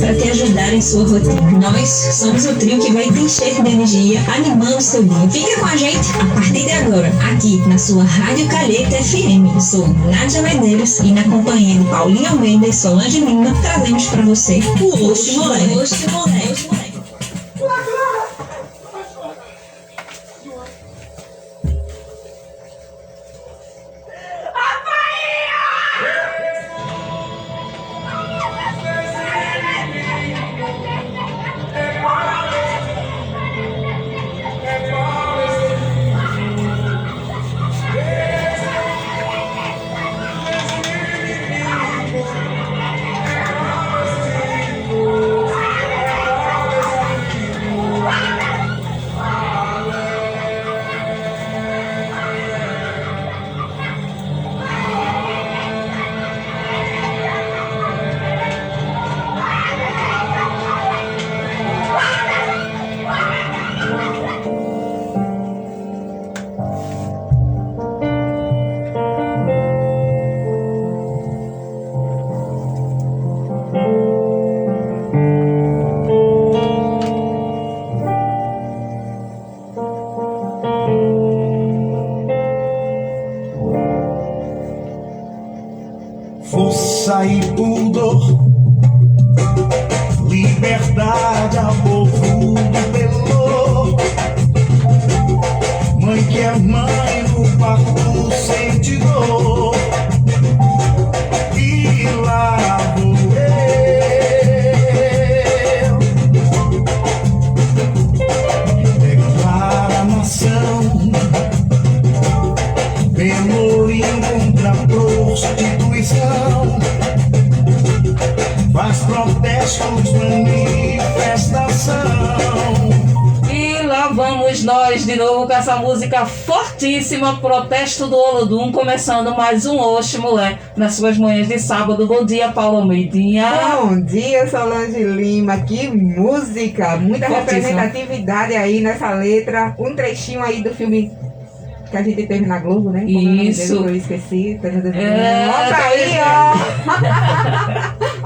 para te ajudar em sua rotina. Nós somos o trio que vai te encher de energia, animando seu dia. Fica com a gente a partir de agora, aqui na sua Rádio Calheta FM. Eu sou Nádia Medeiros e na companhia de Paulinho Almeida e Solange Lima, trazemos para você o Oxe Moleque. Força e pudor, liberdade ao povo do pelô. Mãe que é mãe no parto sente dor. E lá vou eu declarar a nação pelourinho contra a prostituição. Faz protestos, manifestação. E lá vamos nós de novo com essa música fortíssima, Protesto do Olodum, começando mais um Oxe Mulher nas suas manhãs de sábado. Bom dia, Paulo Almeidinha. Bom dia, Solange Lima. Que música, muita Fortíssima. representatividade aí nessa letra. Um trechinho aí do filme que a gente teve na Globo, né? Como é o nome Isso. dele, eu esqueci. É, Ó pra aí, ó.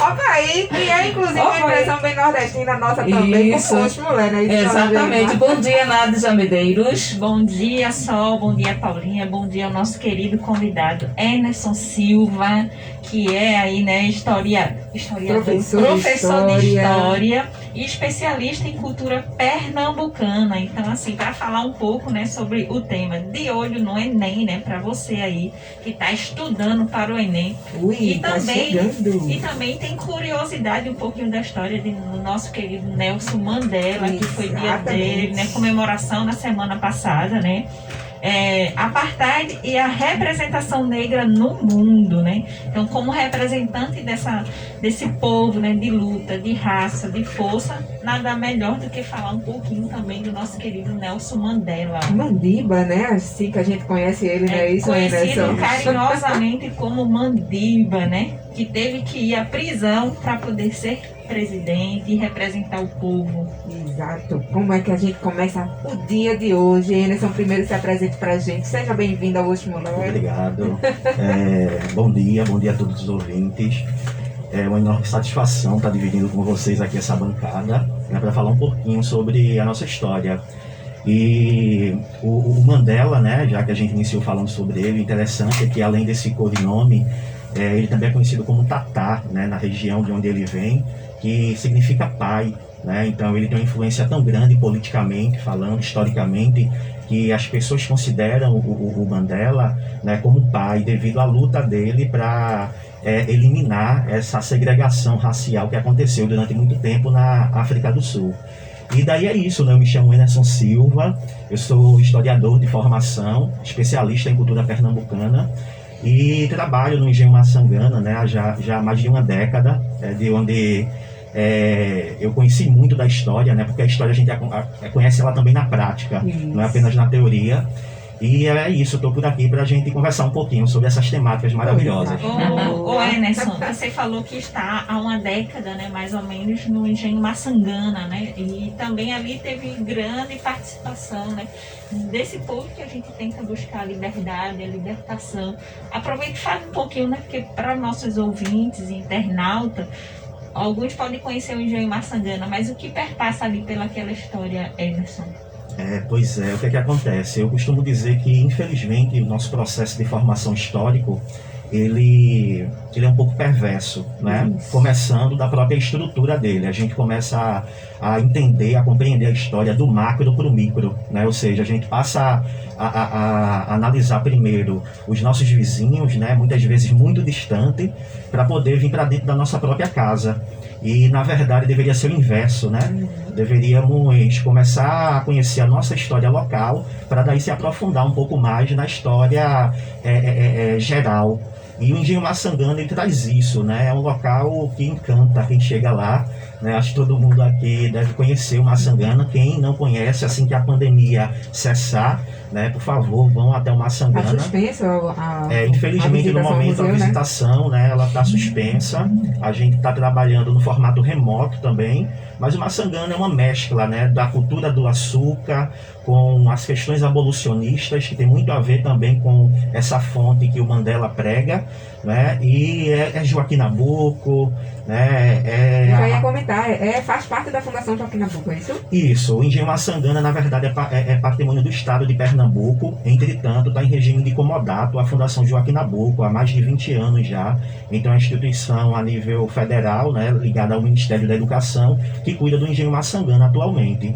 Ó pra aí, que é inclusive Ó uma pra aí. expressão bem nordestina nossa também, Isso. com Oxe Mulher, né? Isso, Exatamente. Solange? Bom dia, Nádia Medeiros. Bom dia, Sol. Bom dia, Paulinha. Bom dia ao nosso querido convidado Emerson Silva, que é aí, né, historiador, Professor de de História. História e especialista em cultura pernambucana. Então, assim, para falar um pouco, né, sobre o tema de olho no Enem, né, para você aí que está estudando para o Enem. Ui, E tá também, chegando. e também tem curiosidade um pouquinho da história do nosso querido Nelson Mandela, que foi dia Exatamente. dele, né, comemoração na semana passada, né? Apartheid e a representação negra no mundo, né? Então, como representante desse povo, né, de luta, de raça, de força, nada melhor do que falar um pouquinho também do nosso querido Nelson Mandela. Mandiba, né? Assim que a gente conhece ele, né? Isso, Conhecido Emerson? carinhosamente como Mandiba, né? Que teve que ir à prisão para poder ser presidente e representar o povo. Exato. Como é que a gente começa o dia de hoje? Emerson, primeiro se apresente pra gente. Seja bem-vindo ao Oxe Mulher. Obrigado. Bom dia a todos os ouvintes. É uma enorme satisfação estar dividindo com vocês aqui essa bancada, né, para falar um pouquinho sobre a nossa história. E o Mandela, né, já que a gente iniciou falando sobre ele, o interessante é que além desse codinome, ele também é conhecido como Tatá, né, na região de onde ele vem, que significa pai, né? Então ele tem uma influência tão grande politicamente falando, historicamente, que as pessoas consideram o Mandela, né, como pai devido à luta dele para eliminar essa segregação racial que aconteceu durante muito tempo na África do Sul. E daí é isso, né? Eu me chamo Emerson Silva, eu sou historiador de formação, especialista em cultura pernambucana e trabalho no Engenho Maçangana, né, já há mais de uma década, de onde eu conheci muito da história, né, porque a história a gente conhece ela também na prática, Isso. não é apenas na teoria. E é isso, eu estou por aqui para a gente conversar um pouquinho sobre essas temáticas maravilhosas. Ô Emerson, você falou que está há uma década, né, mais ou menos, no Engenho Maçangana, né? E também ali teve grande participação, né, desse povo que a gente tenta buscar a liberdade, a libertação. Aproveite e fale um pouquinho, né, porque para nossos ouvintes e internautas, alguns podem conhecer o Engenho Maçangana, mas o que perpassa ali pelaquela história, Emerson? Pois é, o que é que acontece? Eu costumo dizer que, infelizmente, o nosso processo de formação histórico, ele é um pouco perverso, né? Começando da própria estrutura dele. A gente começa a entender, a compreender a história do macro para o micro, né? Ou seja, a gente passa a analisar primeiro os nossos vizinhos, né? Muitas vezes muito distante, para poder vir para dentro da nossa própria casa. E, na verdade, deveria ser o inverso, né? Deveríamos começar a conhecer a nossa história local, para daí se aprofundar um pouco mais na história geral. E o Engenho Maçangana, ele traz isso, né? É um local que encanta quem chega lá, né? Acho que todo mundo aqui deve conhecer o Maçangana. Quem não conhece, assim que a pandemia cessar, né? Por favor, vão até o Maçangana. Está suspensa infelizmente, no momento, museu, a visitação, né? Ela está suspensa. A gente está trabalhando no formato remoto também. Mas o Maçangana é uma mescla, né? Da cultura do açúcar com as questões abolicionistas, que tem muito a ver também com essa fonte que o Mandela prega, né? E é Joaquim Nabuco, né? Eu já ia comentar, faz parte da Fundação Joaquim Nabuco, é isso? Isso, o Engenho Maçangana, na verdade, é patrimônio do Estado de Pernambuco. Entretanto, está em regime de comodato a Fundação Joaquim Nabuco há mais de 20 anos já. Então, é uma instituição a nível federal, né? Ligada ao Ministério da Educação, que cuida do Engenho Maçangana atualmente.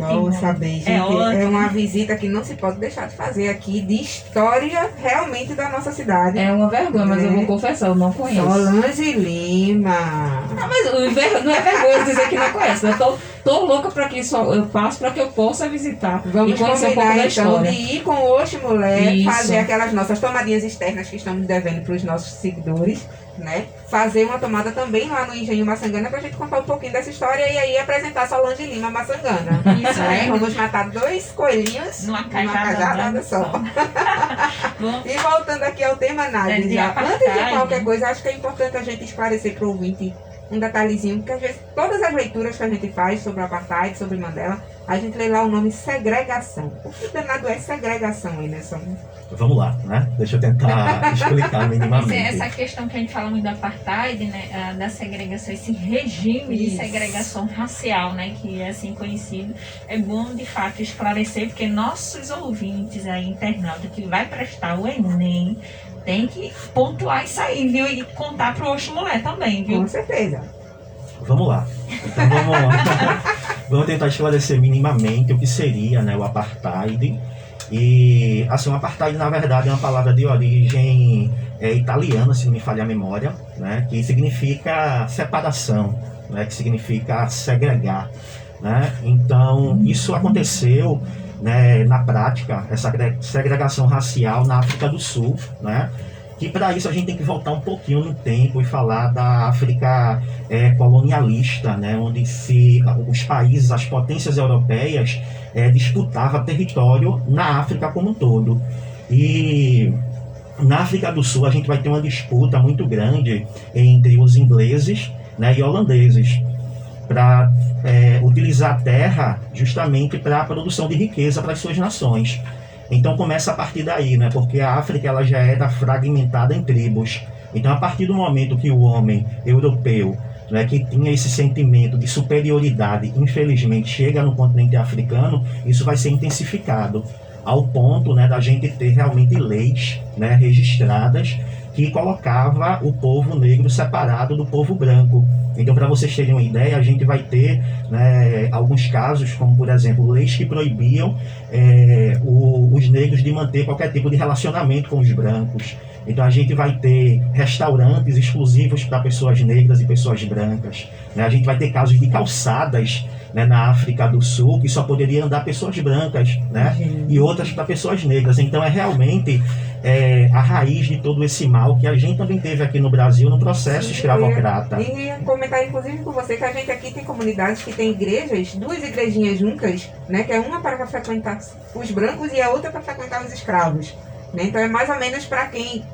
Bom saber, gente. É uma visita que não se pode deixar de fazer aqui, de história realmente da nossa cidade. É uma vergonha, mas eu vou confessar, eu não conheço. Solange Lima. Ah, mas não é vergonha dizer que não conhece. Eu tô louca para que eu passo para que eu possa visitar. Vamos e conhecer um pouco combinar da então história. de ir com o Oxe Mulher, Isso. fazer aquelas nossas tomadinhas externas que estamos devendo para os nossos seguidores, né? Fazer uma tomada também lá no Engenho Maçangana pra gente contar um pouquinho dessa história e aí apresentar Solange Lima Maçangana. Isso né? aí. Vamos matar 2 coelhinhos Numa cajadada cajadada só. Bom, E voltando aqui ao tema, Nádia, de já, apartheid, antes de qualquer né? coisa, acho que é importante a gente esclarecer para o ouvinte um detalhezinho, porque às vezes todas as leituras que a gente faz sobre o apartheid, sobre Mandela, a gente lê lá o nome segregação. O que danado é segregação, Emerson? Vamos lá, né? Deixa eu tentar explicar minimamente. essa questão que a gente fala muito da apartheid, né, da segregação, esse regime de Isso. segregação racial, né, que é assim conhecido, é bom de fato esclarecer, porque nossos ouvintes aí, internautas, que vai prestar o Enem, tem que pontuar isso aí, viu? E contar pro Oxe Mulher também, viu? Com certeza. Vamos lá. Então vamos tentar esclarecer minimamente o que seria, né, o apartheid. E assim, o apartheid, na verdade, é uma palavra de origem italiana, se não me falha a memória, né, que significa separação, né, que significa segregar, né? Então, isso aconteceu, né, na prática, essa segregação racial na África do Sul, né? Que para isso a gente tem que voltar um pouquinho no tempo e falar da África colonialista, né, onde os países, as potências europeias disputavam território na África como um todo. E na África do Sul a gente vai ter uma disputa muito grande entre os ingleses, né, e holandeses, para utilizar a terra justamente para a produção de riqueza para as suas nações. Então começa a partir daí, né? Porque a África ela já era fragmentada em tribos. Então a partir do momento que o homem europeu, né, que tinha esse sentimento de superioridade, infelizmente chega no continente africano, isso vai ser intensificado ao ponto, né, da gente ter realmente leis, né, registradas que colocava o povo negro separado do povo branco. Então, para vocês terem uma ideia, a gente vai ter, né, alguns casos, como por exemplo, leis que proibiam os negros de manter qualquer tipo de relacionamento com os brancos. Então a gente vai ter restaurantes exclusivos para pessoas negras e pessoas brancas, né? A gente vai ter casos de calçadas, né, na África do Sul que só poderia andar pessoas brancas, né? E outras para pessoas negras. Então é realmente a raiz de todo esse mal que a gente também teve aqui no Brasil no processo escravocrata. E comentar inclusive com você que a gente aqui tem comunidades que tem igrejas, 2 igrejinhas juntas, né, que é uma para frequentar os brancos e a outra para frequentar os escravos, né? Então é mais ou menos para quem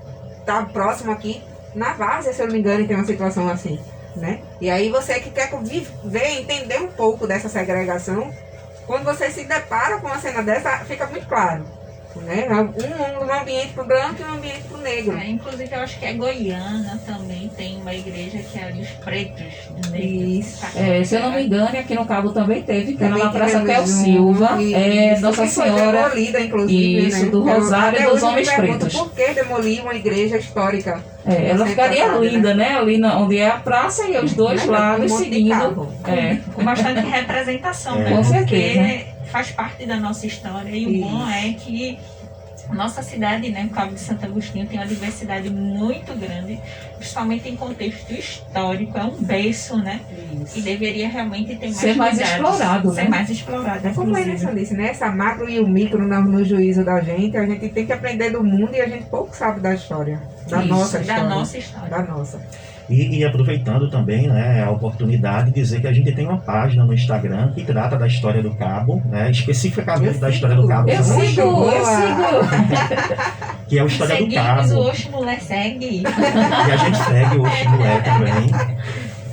está próximo aqui, na Várzea, se eu não me engano, tem uma situação assim, né? E aí você que quer ver, entender um pouco dessa segregação, quando você se depara com uma cena dessa, fica muito claro, né? Um ambiente para o branco e um ambiente para o negro. Inclusive, eu acho que é Goiânia também tem uma igreja que é ali os pretos de negro. Isso. Se eu não me engano, aqui no Cabo também teve, que era Também na Praça tivemos Tel Silva, isso, Nossa que foi Senhora. demolida, inclusive, Isso, né? do Rosário Até dos hoje eu me Homens pergunto Pretos. Por que demolir uma igreja histórica? Ela ficaria Passada, linda, né? Ali onde é a praça e os dois Né? lados Um monte de seguindo. carro. Com bastante representação, né? Com Porque certeza. faz parte da nossa história. E o bom é que nossa cidade, né, o Cabo de Santo Agostinho, tem uma diversidade muito grande, principalmente em contexto histórico. É um berço, né? Isso. E deveria realmente ter mais Ser mais cuidados. explorado, Ser né? mais explorado, É como a inclusive. Anderson disse, né? Essa macro e o micro no juízo da gente, a gente tem que aprender do mundo e a gente pouco sabe da história. Da Isso, nossa Da história. nossa história. Da nossa. E aproveitando também, né, a oportunidade de dizer que a gente tem uma página no Instagram que trata da história do Cabo, né, especificamente da história do Cabo, Eu Muito sigo, boa. eu sigo. que é a história do Seguimos Cabo. o Oxe Mulher Segue. E a gente segue o Oxe Mulher também.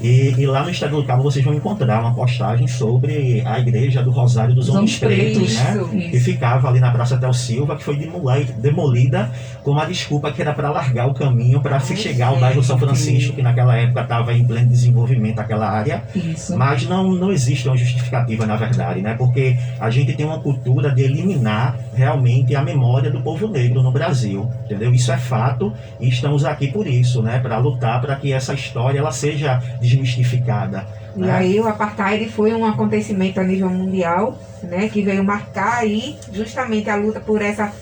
E lá no Instagram do Cabo vocês vão encontrar uma postagem sobre a igreja do Rosário dos Homens Pretos, né? Isso. Que ficava ali na Praça Tel Silva, que foi demolida com uma desculpa que era para largar o caminho para se chegar ao bairro São Francisco, que naquela época estava em pleno desenvolvimento aquela área. Isso. Mas não existe uma justificativa, na verdade, né? Porque a gente tem uma cultura de eliminar realmente a memória do povo negro no Brasil, entendeu? Isso é fato e estamos aqui por isso, né? Para lutar para que essa história ela seja desmistificada. E Né? aí o apartheid foi um acontecimento a nível mundial, né, que veio marcar aí justamente a luta por essa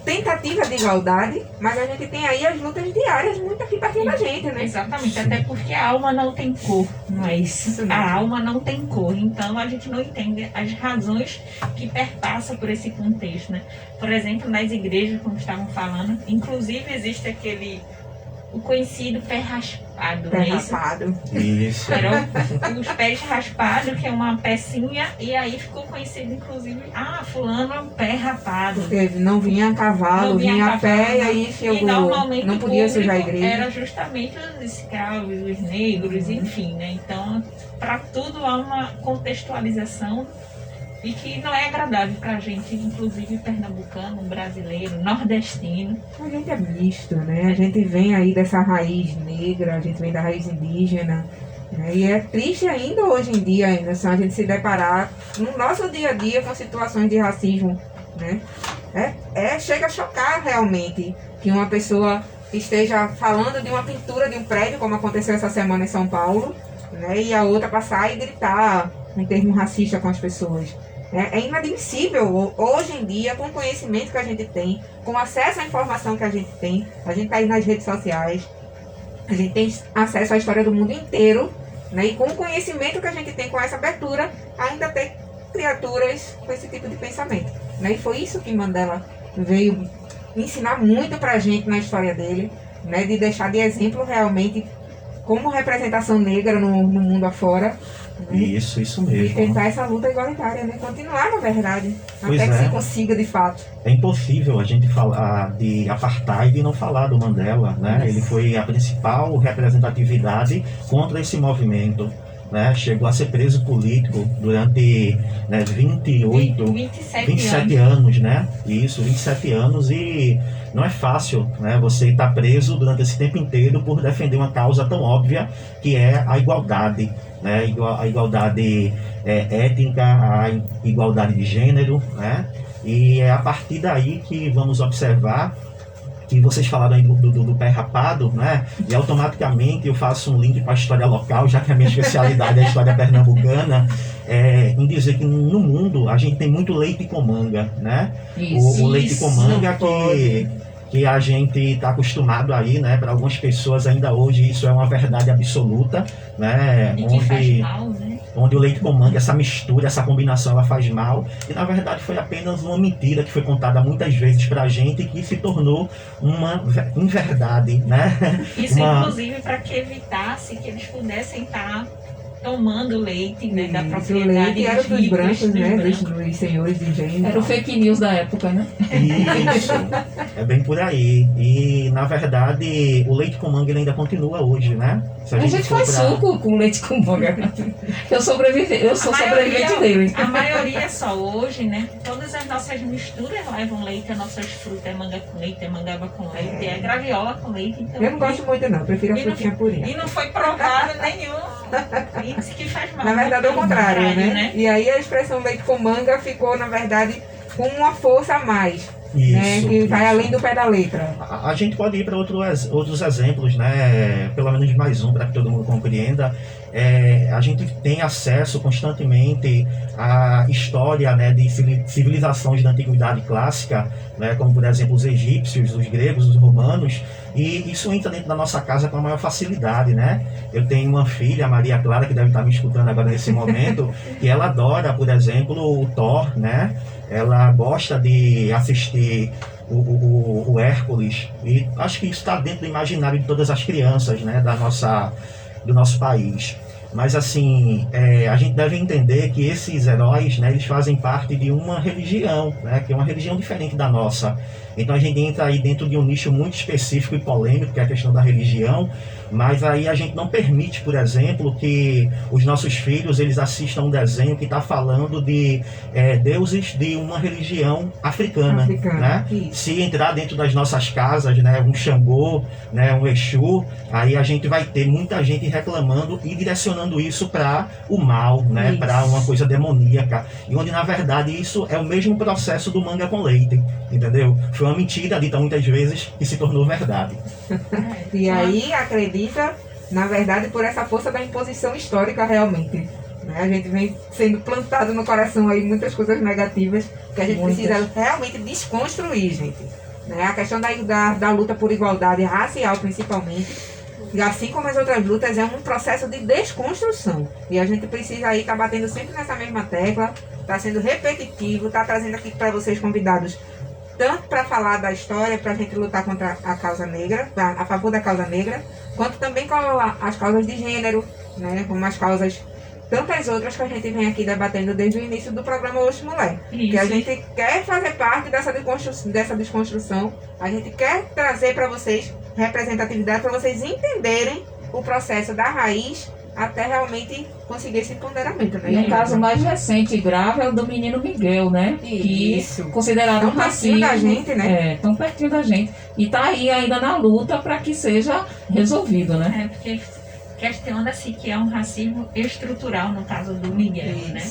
tentativa de igualdade, mas a gente tem aí as lutas diárias muito aqui pertinho da gente, né? Exatamente, até porque a alma não tem cor, não é isso? Isso mesmo. A alma não tem cor, então a gente não entende as razões que perpassam por esse contexto, né? Por exemplo, nas igrejas, como estavam falando, inclusive existe o conhecido pé raspado, não é isso? Derrapado. Isso. Eram os pés raspados, que é uma pecinha, e aí ficou conhecido, inclusive, fulano é um pé rapado. Teve, não vinha a cavalo, Não vinha vinha a a pé cavalo. e aí E normalmente não o podia sujar a público igreja. era justamente os escravos, os negros, enfim, né? Então, para tudo há uma contextualização e que não é agradável para a gente, inclusive pernambucano, brasileiro, nordestino. A gente é misto, né? A gente vem aí dessa raiz negra, a gente vem da raiz indígena, né? E é triste ainda hoje em dia, ainda, a gente se deparar no nosso dia a dia com situações de racismo, né? Chega a chocar realmente que uma pessoa esteja falando de uma pintura de um prédio, como aconteceu essa semana em São Paulo, né? E a outra passar e gritar um termo racista com as pessoas. É inadmissível hoje em dia, com o conhecimento que a gente tem, com o acesso à informação que a gente está aí nas redes sociais, a gente tem acesso à história do mundo inteiro, né? E com o conhecimento que a gente tem, com essa abertura, ainda tem criaturas com esse tipo de pensamento, né? E foi isso que Mandela veio ensinar muito pra gente na história dele, né? De deixar de exemplo realmente como representação negra no mundo afora. Isso E mesmo. tentar essa luta igualitária, né? Continuar, na verdade, Pois até que é. se consiga de fato. É impossível a gente falar de apartheid e não falar do Mandela, né? Ele foi a principal representatividade contra esse movimento, né? Chegou a ser preso político durante 27 anos, né? Isso, 27 anos e não é fácil, né? Você está preso durante esse tempo inteiro por defender uma causa tão óbvia que é a igualdade, né? A igualdade étnica, a igualdade de gênero, né? E é a partir daí que vamos observar que vocês falaram aí do pé rapado, né? E automaticamente eu faço um link para a história local, já que a minha especialidade é a história pernambucana, em dizer que no mundo a gente tem muito leite com manga, né? O leite com manga que a gente está acostumado aí, né? Para algumas pessoas ainda hoje isso é uma verdade absoluta, né? E que faz mal, né? Onde o leite com manga, essa mistura, essa combinação, ela faz mal. E na verdade foi apenas uma mentira que foi contada muitas vezes pra gente, que se tornou uma inverdade, né? Isso, inclusive, para que evitasse que eles pudessem estar tomando leite, né, da O propriedade leite era dos ricos, brancos, né? brancos. Dos senhores de engenho. Era o fake news da época, né? Isso, é bem por aí. E na verdade o leite com manga ele ainda continua hoje, né? Se A gente for faz pra- suco com leite com manga. Eu sou sobrevivente dele. A maioria só hoje, né? Todas as nossas misturas levam leite, as nossas frutas é manga com leite, é mangaba com leite, é graviola com leite. Então, Eu não gosto muito não, prefiro a frutinha purinha. E não foi provado nenhum índice que faz mal. Na verdade é o contrário, né? E aí a expressão leite com manga ficou, na verdade, com uma força a mais. Isso, né, que vai isso. além do pé da letra. A gente pode ir para outros exemplos, né? Pelo menos mais um para que todo mundo compreenda. A gente tem acesso constantemente à história, né, de civilizações da antiguidade clássica, né, como por exemplo os egípcios, os gregos, os romanos, e isso entra dentro da nossa casa com a maior facilidade, né? Eu tenho uma filha, Maria Clara, que deve estar me escutando agora nesse momento, e ela adora, por exemplo, o Thor, né? Ela gosta de assistir o Hércules, e acho que isso está dentro do imaginário de todas as crianças, né, do nosso país. Mas assim, a gente deve entender que esses heróis, né, eles fazem parte de uma religião, né, que é uma religião diferente da nossa. Então a gente entra aí dentro de um nicho muito específico e polêmico, que é a questão da religião, mas aí a gente não permite, por exemplo, que os nossos filhos eles assistam um desenho que está falando de deuses de uma religião africana. Né? Se entrar dentro das nossas casas, né, um Xangô, né, um Exu, aí a gente vai ter muita gente reclamando e direcionando isso para o mal, né, para uma coisa demoníaca, e onde na verdade isso é o mesmo processo do manga com leite, entendeu? Foi uma mentira dita muitas vezes que se tornou verdade. E aí acredita, na verdade, por essa força da imposição histórica realmente. Né? A gente vem sendo plantado no coração aí muitas coisas negativas que a gente precisa realmente desconstruir, gente. Né? A questão da luta por igualdade racial, principalmente, e assim como as outras lutas, é um processo de desconstrução. E a gente precisa aí estar batendo sempre nessa mesma tecla, está sendo repetitivo, está trazendo aqui para vocês convidados tanto para falar da história, para a gente lutar contra a causa negra, a favor da causa negra, quanto também com as causas de gênero, né, como as causas, tantas outras que a gente vem aqui debatendo desde o início do programa Oxe Mulher. Que a gente quer fazer parte dessa desconstrução, a gente quer trazer para vocês representatividade, para vocês entenderem o processo da raiz até realmente conseguir esse empoderamento, né? E um caso mais recente e grave é o do menino Miguel, né? Isso. Que considerado tão pertinho da gente, né? Tão pertinho da gente. E tá aí ainda na luta para que seja resolvido, né? Porque questiona-se que é um racismo estrutural no caso do Miguel, né?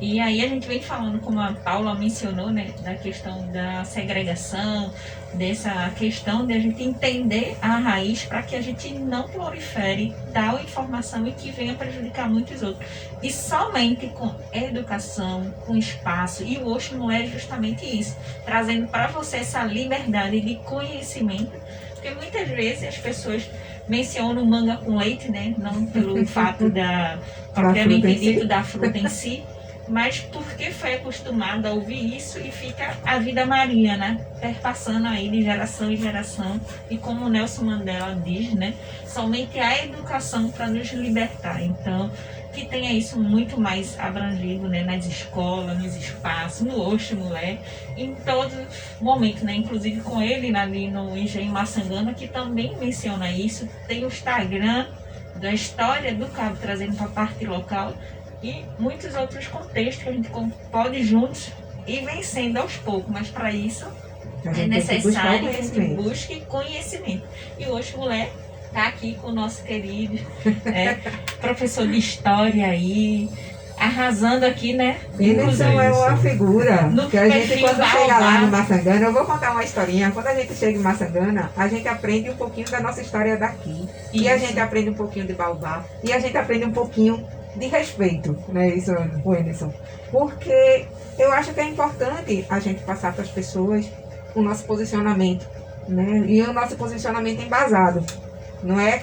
E aí a gente vem falando, como a Paula mencionou, né, da questão da segregação, dessa questão de a gente entender a raiz para que a gente não prolifere tal informação e que venha prejudicar muitos outros. E somente com educação, com espaço, e o Oxe Mulher é justamente isso, trazendo para você essa liberdade de conhecimento, porque muitas vezes as pessoas mencionam o manga com leite, né, não pelo fato da propriamente dito da fruta em si, mas porque foi acostumada a ouvir isso e fica a vida marinha, né? Perpassando aí de geração em geração. E como o Nelson Mandela diz, né? Somente a educação para nos libertar. Então, que tenha isso muito mais abrangido, né? Nas escolas, nos espaços, no Oxe Mulher, em todo momento, né? Inclusive com ele ali no Engenho Maçangana, que também menciona isso. Tem o Instagram da história do Cabo, trazendo para a parte local. E muitos outros contextos que a gente pode juntos ir vencendo aos poucos, mas para isso é necessário que a gente busque conhecimento. E hoje o Mulher está aqui com o nosso querido professor de história aí, arrasando aqui, né? Eles são uma figura que a gente, quando chega lá no Maçangana, eu vou contar uma historinha. Quando a gente chega em Maçangana, a gente aprende um pouquinho da nossa história daqui. E a gente aprende um pouquinho de Baobá. E a gente aprende um pouquinho de respeito, né, isso, Wenderson? Porque eu acho que é importante a gente passar para as pessoas o nosso posicionamento, né, e o nosso posicionamento embasado. Não é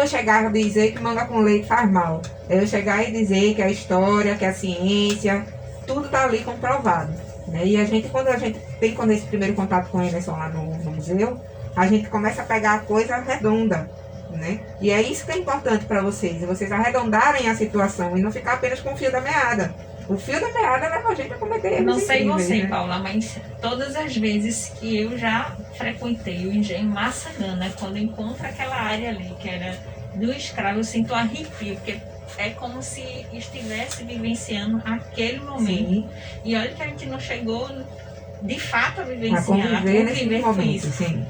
eu chegar e dizer que manga com leite faz mal. É eu chegar e dizer que a história, que a ciência, tudo está ali comprovado. Né? E a gente, quando esse primeiro contato com o Emerson lá no museu, a gente começa a pegar a coisa redonda. Né? E é isso que é importante para vocês arredondarem a situação e não ficar apenas com o fio da meada. O fio da meada leva a gente a cometer erros. Não sei incríveis, você, né? Paula, mas todas as vezes que eu já frequentei o Engenho Maçangana, quando eu encontro aquela área ali que era do escravo, eu sinto um arrepio, porque é como se estivesse vivenciando aquele momento. Sim. E olha que a gente não chegou de fato a A vivenciar, conviver nesse com momento, isso. sim.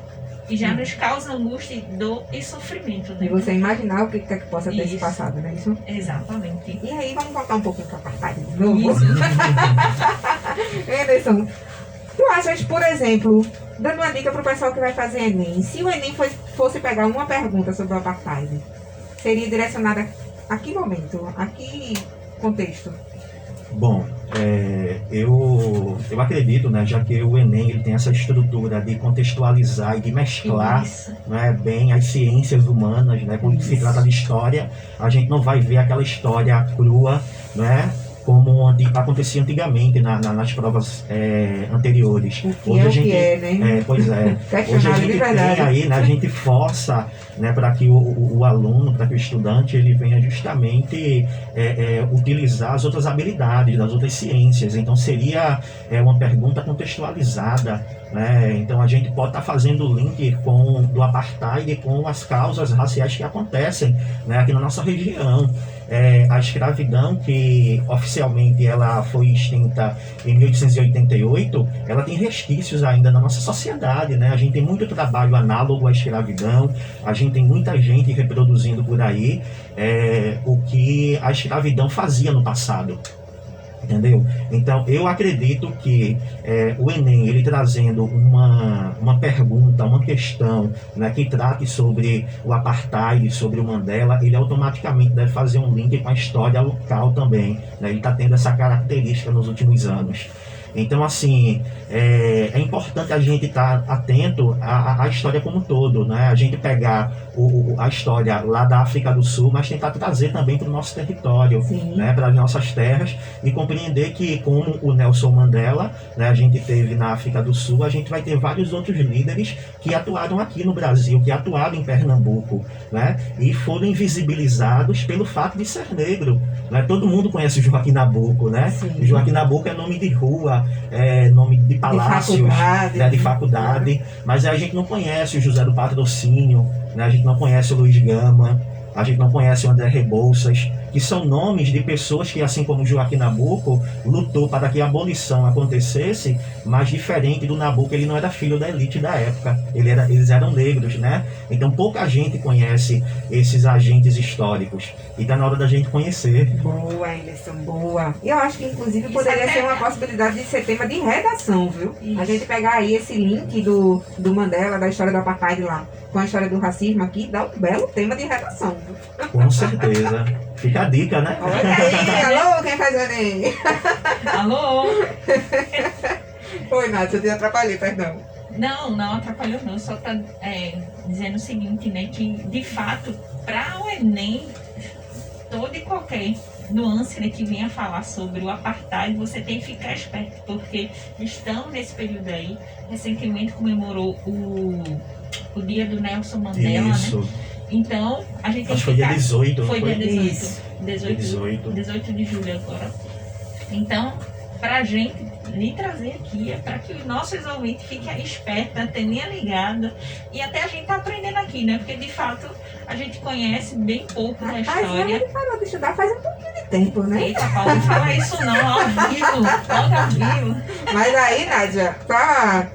E já nos causa angústia, dor e sofrimento, E né? você imaginar o que possa ter se Isso. passado, né? Isso. Exatamente. E aí, vamos voltar um pouquinho para a apartheid de novo. Isso. Anderson, tu achas, por exemplo, dando uma dica para o pessoal que vai fazer Enem, se o Enem fosse pegar uma pergunta sobre o apartheid, seria direcionada a que momento, a que contexto? Bom, eu acredito, né, já que o Enem ele tem essa estrutura de contextualizar e de mesclar, Isso. né, bem as ciências humanas, né, quando se Isso. trata de história, a gente não vai ver aquela história crua, né, como acontecia antigamente nas provas anteriores. O que é o que é, né? Pois é. Hoje a Questionário de gente verdade. tem aí, né, a gente força, né, para que o aluno, para que o estudante, ele venha justamente utilizar as outras habilidades das outras ciências. Então seria uma pergunta contextualizada, né? Então a gente pode estar fazendo o link do apartheid com as causas raciais que acontecem, né, aqui na nossa região. A escravidão, que oficialmente ela foi extinta em 1888, ela tem resquícios ainda na nossa sociedade, né? A gente tem muito trabalho análogo à escravidão, a gente tem muita gente reproduzindo por aí o que a escravidão fazia no passado. Entendeu? Então, eu acredito que o Enem, ele trazendo uma pergunta, uma questão, né, que trate sobre o apartheid, sobre o Mandela, ele automaticamente deve fazer um link com a história local também, né? Ele está tendo essa característica nos últimos anos. Então, assim, é importante a gente estar atento à história como um todo, né? A gente pegar a história lá da África do Sul, mas tentar trazer também para o nosso território, Sim. né? Para as nossas terras, e compreender que, como o Nelson Mandela, né, a gente teve na África do Sul, a gente vai ter vários outros líderes que atuaram aqui no Brasil, que atuaram em Pernambuco, né? E foram invisibilizados pelo fato de ser negro, né? Todo mundo conhece o Joaquim Nabuco, né? Sim. Joaquim Nabuco é nome de rua, nome de palácios, faculdade, né, de faculdade, mas a gente não conhece o José do Patrocínio, né, a gente não conhece o Luiz Gama, a gente não conhece o André Rebouças, que são nomes de pessoas que, assim como Joaquim Nabuco, lutou para que a abolição acontecesse, mas diferente do Nabuco, ele não era filho da elite da época, eles eram negros, né? Então pouca gente conhece esses agentes históricos, e está na hora da gente conhecer. Boa, Anderson, boa. E eu acho que, inclusive, Isso poderia até- ser uma possibilidade de ser tema de redação, viu? Isso. A gente pegar aí esse link do Mandela, da história do apartheid lá, com a história do racismo aqui, dá um belo tema de redação, viu? Com certeza. Fica a dica, né? Olha aí, alô, quem faz o Enem? Alô? Oi, Nath, eu te atrapalhei, perdão. Não atrapalhou não, só tá dizendo o seguinte, né, que de fato, para o Enem, todo e qualquer nuance, né, que venha falar sobre o apartheid, você tem que ficar esperto, porque estamos nesse período aí, recentemente comemorou o dia do Nelson Mandela, né? Isso. Então, a gente tem Acho que que foi dia ficar... 18, não Foi dia 18, Isso. 18 de julho agora. Então, pra gente lhe trazer aqui é para que os nossos ouvintes fiquem espertos, anteninha ligada, e até a gente tá aprendendo aqui, né? Porque de fato a gente conhece bem pouco da Rapaz, a história. gente parou de estudar faz um pouquinho de tempo, né? Eita, Paulo, não fala isso não, ao vivo, logo ao vivo. Mas aí, Nádia, pra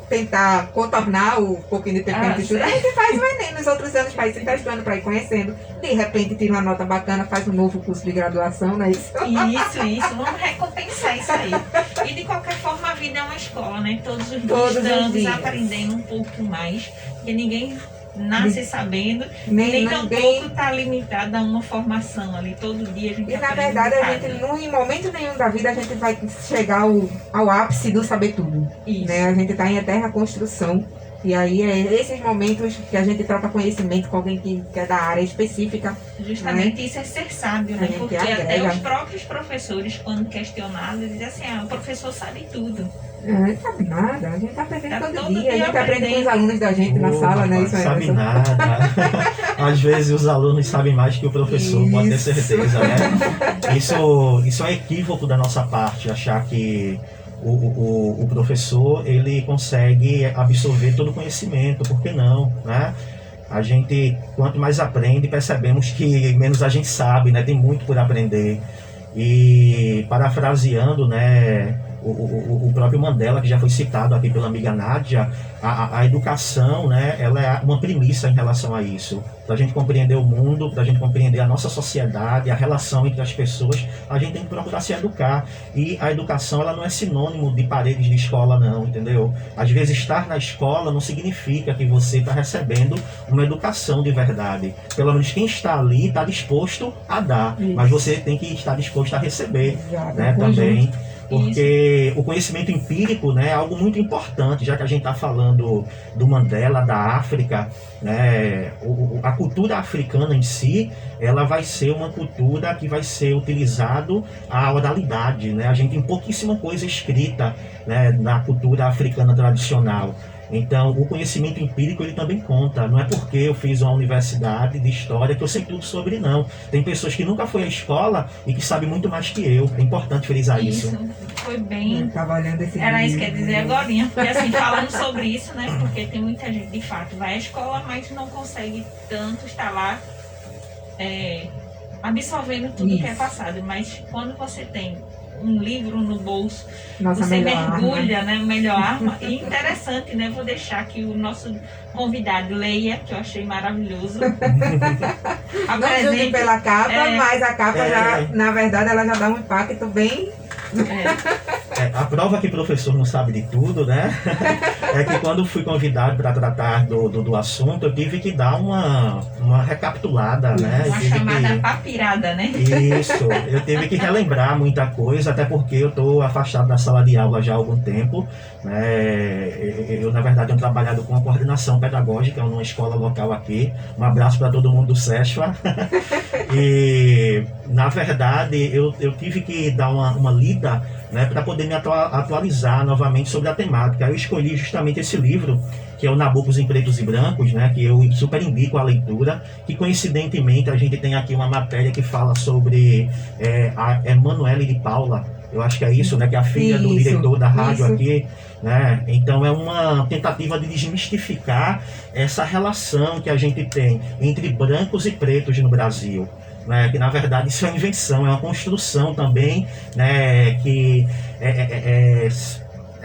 tentar contornar o pouquinho de tempo que a gente estuda, a gente faz o Enem nos outros anos para ir se testando, para ir conhecendo. De repente tira uma nota bacana, faz um novo curso de graduação, não é isso? Isso, vamos recompensar isso aí. E de qualquer forma a vida é uma escola, né? Todos os dias Todos os estamos dias. aprendendo um pouco mais, porque ninguém nasce sabendo, Nem nem ninguém. tampouco está limitado a uma formação ali. Todo dia a gente E na aprende verdade, um a bocado. gente, em momento nenhum da vida, a gente vai chegar ao ápice do saber tudo. Isso. Né? A gente está em eterna construção. E aí, é esses momentos que a gente troca conhecimento com alguém que é da área específica. Justamente isso é ser sábio, A né? gente Porque agrega. até os próprios professores, quando questionados, dizem assim, o professor sabe tudo. Não sabe nada, a gente está aprendendo Tá todo todo dia. A dia gente aprende com os aprendendo. alunos da gente na Ô, sala, né? rapaz, Isso aí. sabe nada. Às vezes os alunos sabem mais que o professor, pode ter Isso. certeza, né? Isso é equívoco da nossa parte, achar que o professor ele consegue absorver todo o conhecimento, por que não, né? A gente, quanto mais aprende, percebemos que menos a gente sabe, né? Tem muito por aprender. E parafraseando, né, o próprio Mandela, que já foi citado aqui pela amiga Nádia, a educação, né, ela é uma premissa em relação a isso. Para a gente compreender o mundo, para a gente compreender a nossa sociedade, a relação entre as pessoas, a gente tem que procurar se educar. E a educação, ela não é sinônimo de paredes de escola, não, entendeu? Às vezes estar na escola não significa que você está recebendo uma educação de verdade. Pelo menos quem está ali está disposto a dar, mas você tem que estar disposto a receber, né, também. Porque o conhecimento empírico, né, é algo muito importante, já que a gente está falando do Mandela, da África, né, a cultura africana em si, ela vai ser uma cultura que vai ser utilizado a oralidade, né? A gente tem pouquíssima coisa escrita, né, na cultura africana tradicional. Então, o conhecimento empírico, ele também conta. Não é porque eu fiz uma universidade de história que eu sei tudo sobre, não. Tem pessoas que nunca foram à escola e que sabem muito mais que eu. É importante frisar isso. Isso, foi bem... Trabalhando esse Era isso que livro. eu ia dizer agorinha. Porque assim, falando sobre isso, né? Porque tem muita gente, de fato, vai à escola, mas não consegue tanto estar lá absorvendo tudo que é passado. Mas quando você tem um livro no bolso, Nossa você melhor mergulha, né? Melhor arma. E interessante, né? Vou deixar que o nosso convidado leia, que eu achei maravilhoso. Não julgue pela capa, mas a capa já, na verdade, ela já dá um impacto bem... A prova que o professor não sabe de tudo, né? É que quando fui convidado para tratar do assunto, eu tive que dar uma recapitulada, né? Uma chamada papirada, né? Isso, eu tive que relembrar muita coisa, até porque eu estou afastado da sala de aula já há algum tempo, né? Eu, na verdade, tenho trabalhado com a coordenação pedagógica numa escola local aqui. Um abraço para todo mundo do SESFA. E, na verdade, eu tive que dar uma lida, né, para poder me atualizar novamente sobre a temática. Eu escolhi justamente esse livro, que é o Nabucos em Pretos e Brancos, né, que eu super indico a leitura, que coincidentemente a gente tem aqui uma matéria que fala sobre a Emanuele de Paula, eu acho que é isso, né, que é a filha do diretor da rádio aqui, né? Então é uma tentativa de desmistificar essa relação que a gente tem entre brancos e pretos no Brasil. Né, que na verdade isso é uma invenção, é uma construção também, né, que é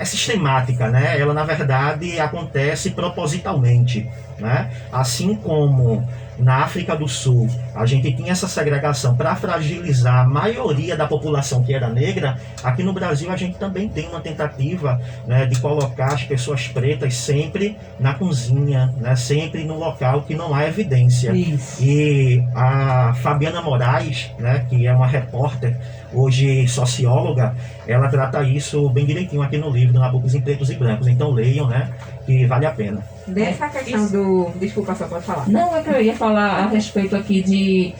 sistemática, né? Ela na verdade acontece propositalmente, né? Assim como na África do Sul a gente tinha essa segregação para fragilizar a maioria da população que era negra, aqui no Brasil a gente também tem uma tentativa, né, de colocar as pessoas pretas sempre na cozinha, né, sempre no local que não há evidência. Isso. E a Fabiana Moraes, né, que é uma repórter, hoje socióloga, ela trata isso bem direitinho aqui no livro, Nabucos em Pretos e Brancos. Então leiam, né, que vale a pena. Dessa questão do... Desculpa, só pode falar. Não, é que eu ia falar a respeito aqui de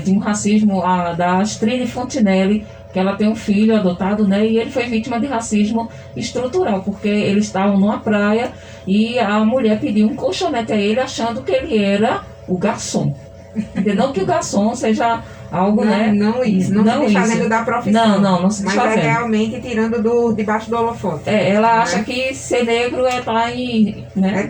um racismo da Astrid Fontinelli, que ela tem um filho adotado, né? E ele foi vítima de racismo estrutural, porque eles estavam numa praia e a mulher pediu um colchonete a ele, achando que ele era o garçom. Entendeu? Não que o garçom seja algo, não, né? Não isso, não se desfazendo da profissão. Não se desfazendo. Mas é realmente tirando debaixo do holofote. Ela acha que ser negro é estar em... Né?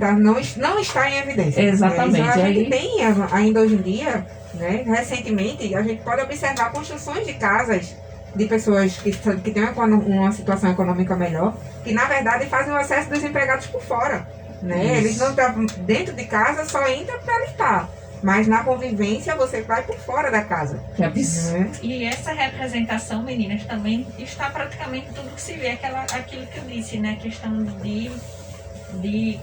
Não está em evidência. Exatamente. Isso a gente tem ainda hoje em dia, né? Recentemente, a gente pode observar construções de casas de pessoas que têm uma situação econômica melhor, que na verdade fazem o acesso dos empregados por fora. Né? Eles não estão dentro de casa, só entram para limpar. Mas na convivência você vai por fora da casa. Que absurdo. E essa representação, meninas, também está praticamente tudo que se vê. Aquilo que eu disse, né? A questão de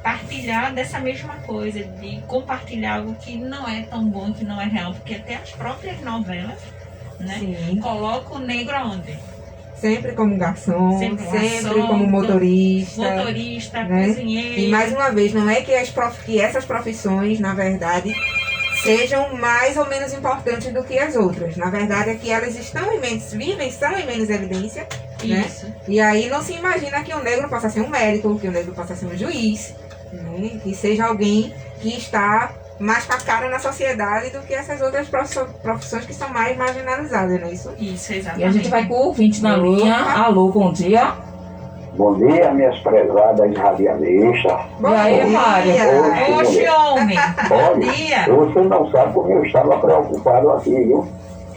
partilhar dessa mesma coisa, de compartilhar algo que não é tão bom, que não é real. Porque até as próprias novelas, né? Sim. Colocam o negro aonde? Sempre como garçom, Sempre como motorista. Né? Cozinheiro. E mais uma vez, não é que essas profissões, na verdade, sejam mais ou menos importantes do que as outras. Na verdade, é que elas estão em menos evidência. Isso. Né? E aí não se imagina que o negro possa ser um médico, que o negro possa ser um juiz, né? Que seja alguém que está mais com a cara na sociedade do que essas outras profissões que são mais marginalizadas, não é isso? Isso, exatamente. E a gente vai com o ouvinte na linha. Alô, bom dia. Bom dia, minhas prezadas radialistas. E aí, Mário? Oxe, homem. Bom Olha, dia. você não sabe como eu estava preocupado aqui, viu?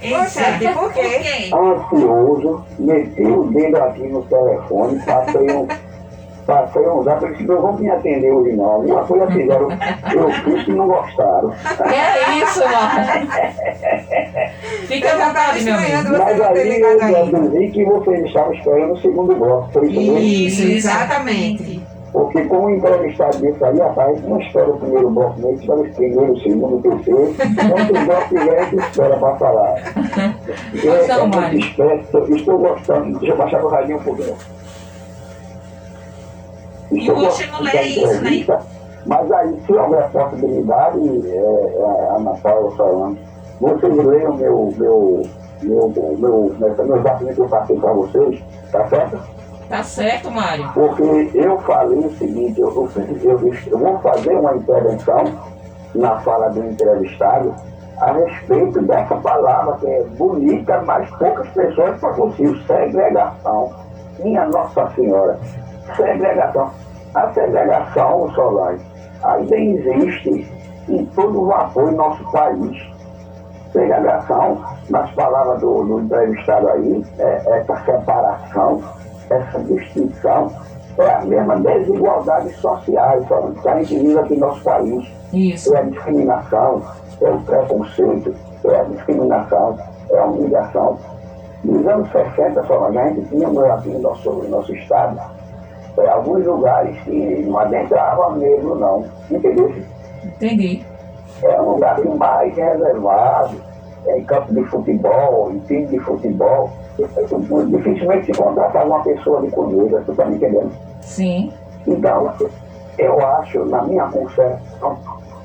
Poxa, por quê? Ansioso, meti o dedo aqui no telefone, passei um zap, eu disse, não vão me atender hoje não. Alguma coisa fizeram, eu fiz e não gostaram. Que é isso, Mário? Fica à vontade, meu amigo. Você Mas não ter aí ligado eu ainda. deduzi que vocês estavam esperando o segundo bloco, foi isso mesmo? Isso, exatamente. Porque como entrevistado desse aí, rapaz, não espera o primeiro bloco mesmo, espera o primeiro, o segundo, o terceiro. Quantos blocos vier, a gente espera para falar. Então, muito Mário. esperto, estou gostando. Deixa eu baixar o radinho um pouquinho. E o último é isso, né? Mas aí, se houver possibilidade, a Ana Paula falando, vocês leiam meu zap que eu passei para vocês, tá certo? Tá certo, Mário. Porque eu falei o seguinte, eu vou fazer uma intervenção na fala do entrevistado a respeito dessa palavra que é bonita, mas poucas pessoas conhecem, segregação. Minha Nossa Senhora, segregação. A segregação, Solange, ainda existe em todo vapor em nosso país. Segregação, nas palavras do entrevistado aí, essa separação, essa distinção, é a mesma desigualdade social que a gente vive aqui no nosso país. Isso. É a discriminação, é o preconceito, é a discriminação, é a humilhação. Nos anos 60, só a gente tinha aqui no nosso estado, alguns lugares que não adentrava mesmo, não. Entendeu? Entendi. É um lugar mais reservado, em campo de futebol, em time de futebol. Dificilmente se contratar uma pessoa de comida, você está me entendendo? Sim. Então, eu acho, na minha concepção,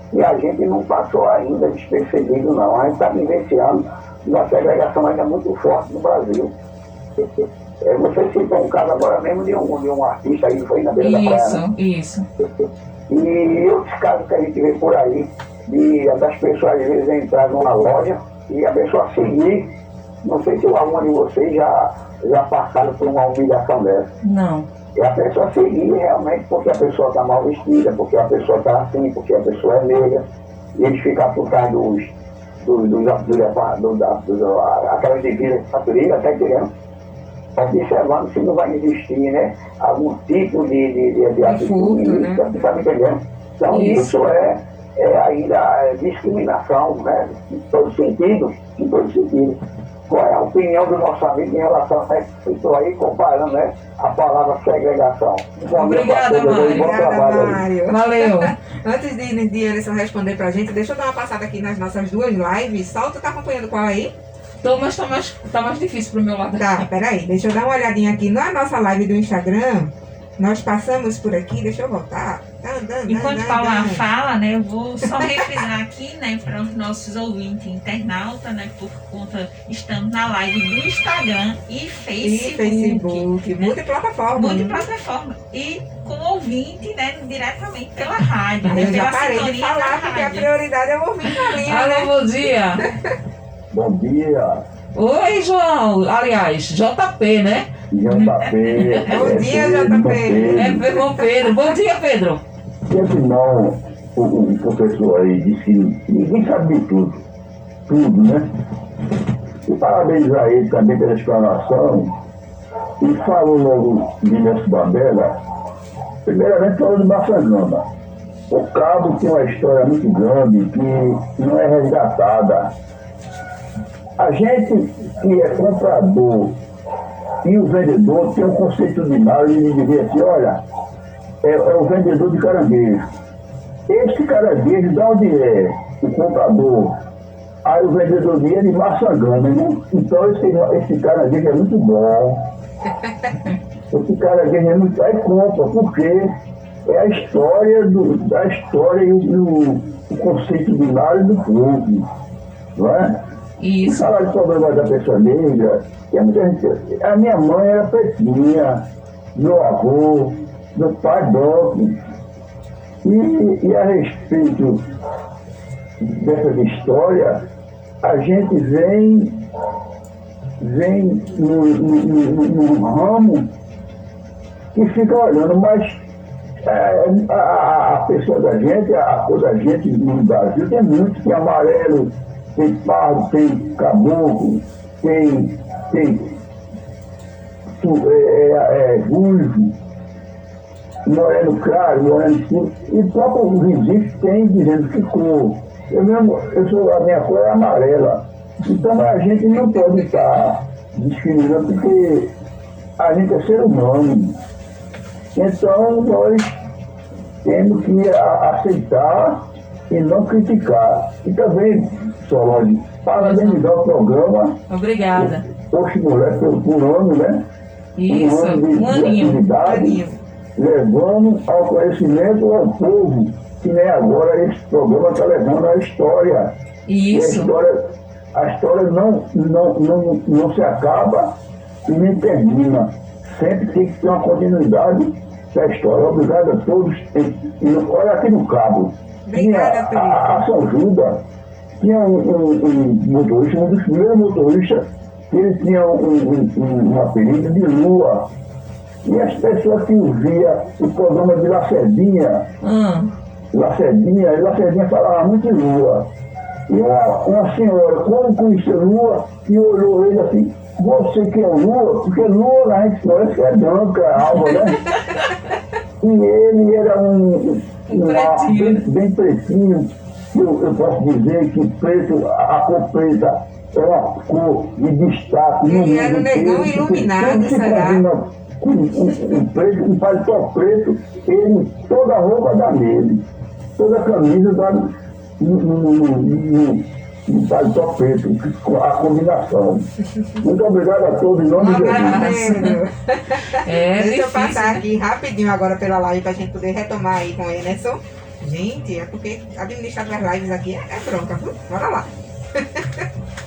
que a gente não passou ainda despercebido, não. A gente está vivenciando uma segregação ainda muito forte no Brasil. Você citou um caso agora mesmo de um artista aí que foi na beira da praia, né? Isso. E outros casos que a gente vê por aí, das pessoas às vezes entrar numa loja e a pessoa seguir, não sei se alguma de vocês já passaram por uma humilhação dessa. Não. E a pessoa seguir realmente porque a pessoa está mal vestida, porque a pessoa está assim, porque a pessoa é negra, e eles ficam por trás aquelas divisas de natureza, até querendo, observando se não vai existir, né, algum tipo de atitude, né? você está me entendendo? Então isso é ainda discriminação, né, em todo sentido, Qual é a opinião do nosso amigo em relação a isso aí, comparando, né, a palavra segregação? Obrigada, Mário. Bom trabalho aí. Mário. Valeu. Antes de Elisson responder pra gente, deixa eu dar uma passada aqui nas nossas duas lives. Solta, tá acompanhando qual aí? Tô, mas tá mais difícil pro meu lado. Tá, peraí, deixa eu dar uma olhadinha aqui na nossa live do Instagram. Nós passamos por aqui, deixa eu voltar. Enquanto Paula fala, né, eu vou só refrisar aqui, né, para os nossos ouvintes internautas, né, por conta, estamos na live do Instagram e Facebook. Multiplataforma. Multiplataforma. E com ouvinte, né, diretamente pela rádio, né, Eu já pela parei de sintonia da falar porque a rádio. prioridade é o ouvinte na linha, Alô, né? bom dia. Bom dia, Oi, João. Aliás, JP, né? JP. Bom dia, JP. É João Pedro. Bom dia, Pedro. E afinal, o professor aí disse que ninguém sabe de tudo, né? E parabenizar ele também pela explanação. E falou logo de Nelson Mandela, primeiramente falou de Massangana. O cabo tem uma história muito grande que não é resgatada. A gente que é comprador e o vendedor tem um conceito de mal, ele dizia assim, olha, é o vendedor de caranguejo. Esse caranguejo, de onde é o comprador? Aí o vendedor de ele Massangana, né? Então esse caranguejo é muito bom. Esse caranguejo é muito... Aí compra, porque é a história e o conceito de mal do povo, não é? Isso. Falar de problema da pessoa negra, a minha mãe era pretinha, meu avô, meu pai branco. E a respeito dessas histórias, a gente vem no ramo e fica olhando, mas a pessoa da gente, a cor da gente no Brasil tem muito, tem amarelo, tem pardo, tem caboclo, tem ruivo, moreno claro, moreno escuro, e o próprio registro tem dizendo que cor. A minha cor é amarela. Então a gente não pode estar discriminando, porque a gente é ser humano. Então nós temos que aceitar e não criticar. E também, Solange, parabenizar o programa. Obrigada. Poxa, mulher, por ano, né? Isso, um aninho. Levando ao conhecimento ao povo, que nem agora esse programa está levando a história. Isso. A história não se acaba e nem termina. Sempre tem que ter uma continuidade da história. Obrigado a todos. Olha aqui no cabo. A São Judas tinha um motorista, um dos primeiros motoristas, que ele tinha um apelido de Lua. E as pessoas que ouviam o programa de Lacerdinha, Lacerdinha falava muito de Lua. E uma senhora, quando conheceu Lua, e olhou ele assim, você que é Lua? Porque Lua a gente conhece que é branca, alva, né? E ele era bem pretinho. Eu posso dizer que preto, a cor preta é uma cor de destaque. Ele era um negão iluminado, será? Um preto, um paletó preto, toda a roupa dá nele, toda a camisa dá no paletó preto, a combinação. Muito obrigado a todos, em nome de Jesus. Deixa eu passar aqui rapidinho agora pela live para a gente poder retomar aí com o Emerson. Gente, é porque administrar as lives aqui é bronca, viu? Bora lá.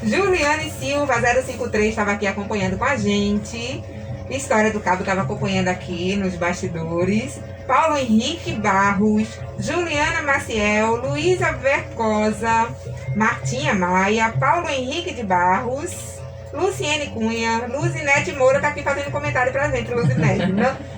Juliane Silva 053 estava aqui acompanhando com a gente. História do Cabo estava acompanhando aqui nos bastidores. Paulo Henrique Barros, Juliana Maciel, Luísa Vercosa, Martinha Maia, Paulo Henrique de Barros, Luciene Cunha, Luzinete Moura está aqui fazendo comentário pra gente, Luzinete.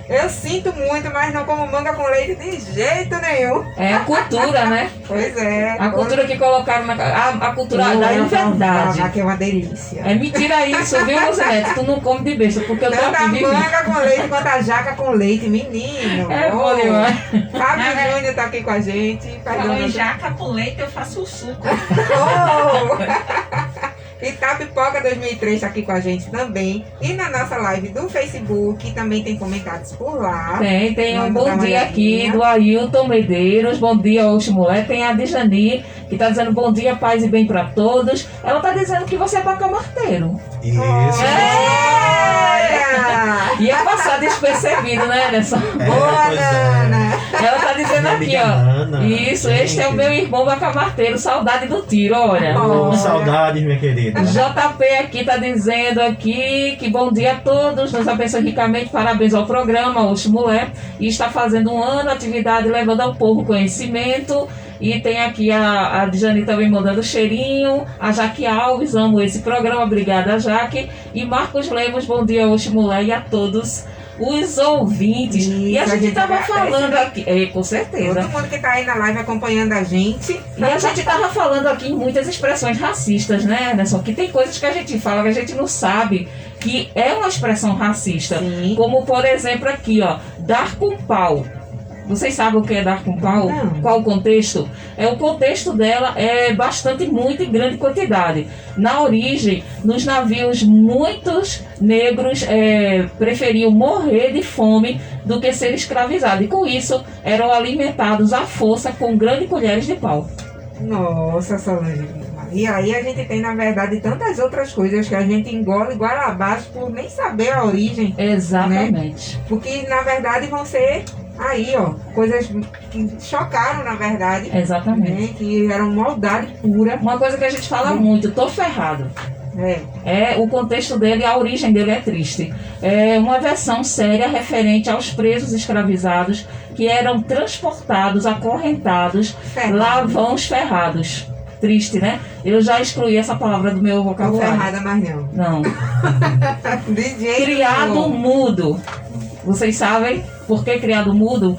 Eu sinto muito, mas não como manga com leite de jeito nenhum. É a cultura, né? Pois é. A cultura que colocaram a cultura da inverdade. Que é uma delícia. É mentira isso, viu, Luzinete? Tu não come de besta, porque eu tô tanto aqui a manga com leite quanto a jaca com leite, menino. É bom demais. Fábio Júnior tá aqui com a gente. Falou em jaca com leite, eu faço o suco. Itapipoca 2003 tá aqui com a gente também. E na nossa live do Facebook também tem comentários por lá. Tem um bom dia aqui do Ailton Medeiros. Bom dia, Oximulé. Tem a Dijani, que tá dizendo bom dia, paz e bem pra todos. Ela tá dizendo que você é bacamarteiro. Isso. Ia passar despercebido, né, Anderson? Boa, Nana. Ela tá dizendo aqui, ó. Isso, este é o meu irmão bacamarteiro. Saudade do tiro, olha. Saudades, minha querida. JP aqui tá dizendo aqui que bom dia a todos, nos abençoe ricamente, parabéns ao programa Oximulé, e está fazendo um ano, atividade levando ao povo conhecimento. E tem aqui a Dijani também mandando cheirinho, a Jaque Alves, amo esse programa, obrigada Jaque, e Marcos Lemos, bom dia Oximulé e a todos os ouvintes. Isso, e a gente tava falando aqui, com certeza. Todo mundo que tá aí na live acompanhando a gente. E a gente tava falando aqui em muitas expressões racistas, né, Anderson? Que tem coisas que a gente fala que a gente não sabe que é uma expressão racista. Sim. Como, por exemplo, aqui, ó, dar com pau. Vocês sabem o que é dar com pau? Não. Qual o contexto? O contexto dela é muito em grande quantidade. Na origem, nos navios, muitos negros preferiam morrer de fome do que ser escravizados. E com isso, eram alimentados à força com grandes colheres de pau. Nossa, Solange. E aí a gente tem, na verdade, tantas outras coisas que a gente engole igual abaixo por nem saber a origem. Exatamente. Né? Porque, na verdade, vão ser aí, ó, coisas que chocaram, na verdade. Exatamente. Né? Que eram maldade pura. Uma coisa que a gente fala muito, tô ferrado. O contexto dele, a origem dele é triste. É uma versão séria referente aos presos escravizados que eram transportados, acorrentados, lavões ferrados. Triste, né? Eu já excluí essa palavra do meu vocabulário. Não ferrada mais não. Não. De jeito Criado nenhum. mudo. Vocês sabem por que criado mudo?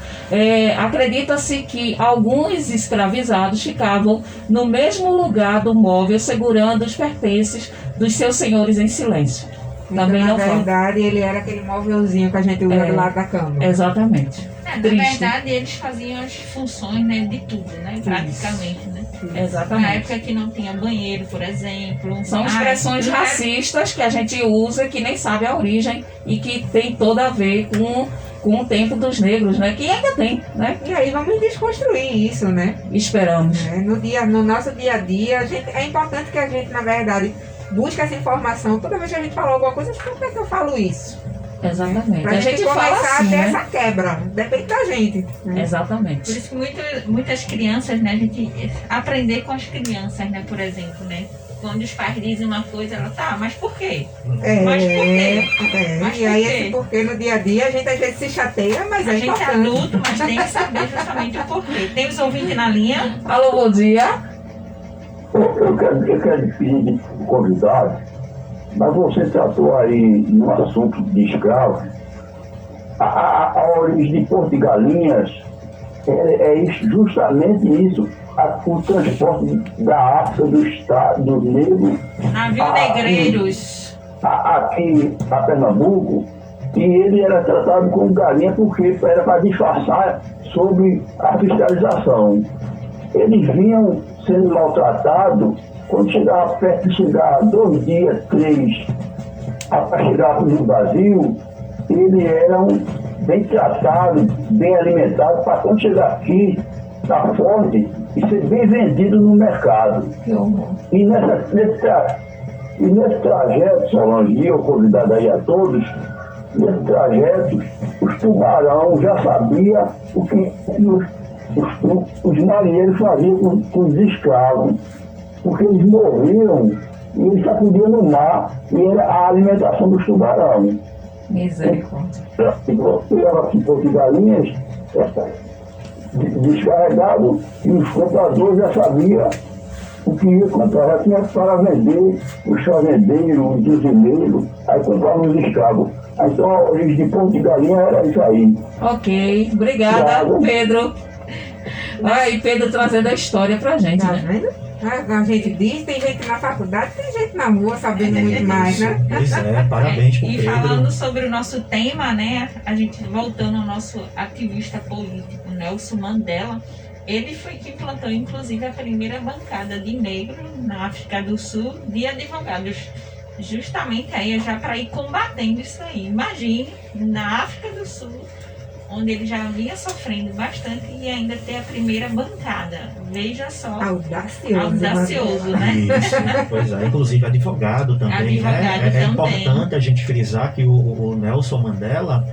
Acredita-se que alguns escravizados ficavam no mesmo lugar do móvel, segurando os pertences dos seus senhores em silêncio. Então, Também na não fala. verdade, ele era aquele móvelzinho que a gente usa do lado da cama. Exatamente. Na Triste. verdade, eles faziam as funções, né, de tudo, né? Praticamente, né? Na Exatamente. época que não tinha banheiro, por exemplo. São expressões não era- racistas que a gente usa que nem sabe a origem e que tem toda a ver com o tempo dos negros, né? Que ainda tem, né? E aí vamos desconstruir isso, né? Esperamos. No nosso dia a dia, é importante que a gente, na verdade, busque essa informação. Toda vez que a gente fala alguma coisa, por que eu falo isso? Exatamente. Pra A gente fala começar assim, a ter né? essa quebra. Depende da gente. Né? Por Exatamente. isso que muitas crianças, né, a gente aprender com as crianças, né, por exemplo, né? Quando os pais dizem uma coisa, ela tá, mas por quê? Mas por quê? Mas E aí por quê? esse porquê no dia a dia a gente às vezes se chateia, mas A é gente é importante. adulto, mas tem que saber justamente o porquê. Tem os ouvintes na linha? Alô, bom dia. Eu quero pedir de convidado, mas você tratou aí no assunto de escravos. A origem de Porto de Galinhas justamente isso, o transporte da África do Estado, dos negros, Navio Negreiros. aqui a Pernambuco, e ele era tratado como galinha porque era para disfarçar sobre a fiscalização. Eles vinham sendo maltratados, quando chegava perto de chegar 2 dias, 3, para chegar no Brasil, eles eram bem tratados, bem alimentados, para quando chegar aqui, estar forte e ser bem vendido no mercado. E nesse trajeto, Solange, eu convidado aí a todos, nesse trajeto, os tubarão já sabiam o que os marinheiros faziam com os escravos, porque eles morriam e eles sacudiam no mar, e era a alimentação dos tubarão. Misericórdia. Pegava aqui Porto de Galinhas, descarregado, e os compradores já sabiam o que ia comprar, já tinha para vender, os fazendeiros, os usineiros, aí compravam os escravos. Então a origem de Porto de Galinha era isso aí. Ok. Obrigada, Obrigado. Pedro. Aí, Pedro trazendo a história pra gente, Tá né? vendo? A gente diz, tem gente na faculdade, tem gente na rua sabendo muito mais, né? Pois é, parabéns pro E Pedro. falando sobre o nosso tema, né? A gente voltando ao nosso ativista político, Nelson Mandela, ele foi que implantou, inclusive, a primeira bancada de negros na África do Sul de advogados. Justamente aí, já para ir combatendo isso aí. Imagine, na África do Sul, onde ele já vinha sofrendo bastante e ainda ter a primeira bancada. Veja só. Audacioso, né? Isso, pois é, inclusive advogado também, né? Advogado É também. importante a gente frisar que o Nelson Mandela,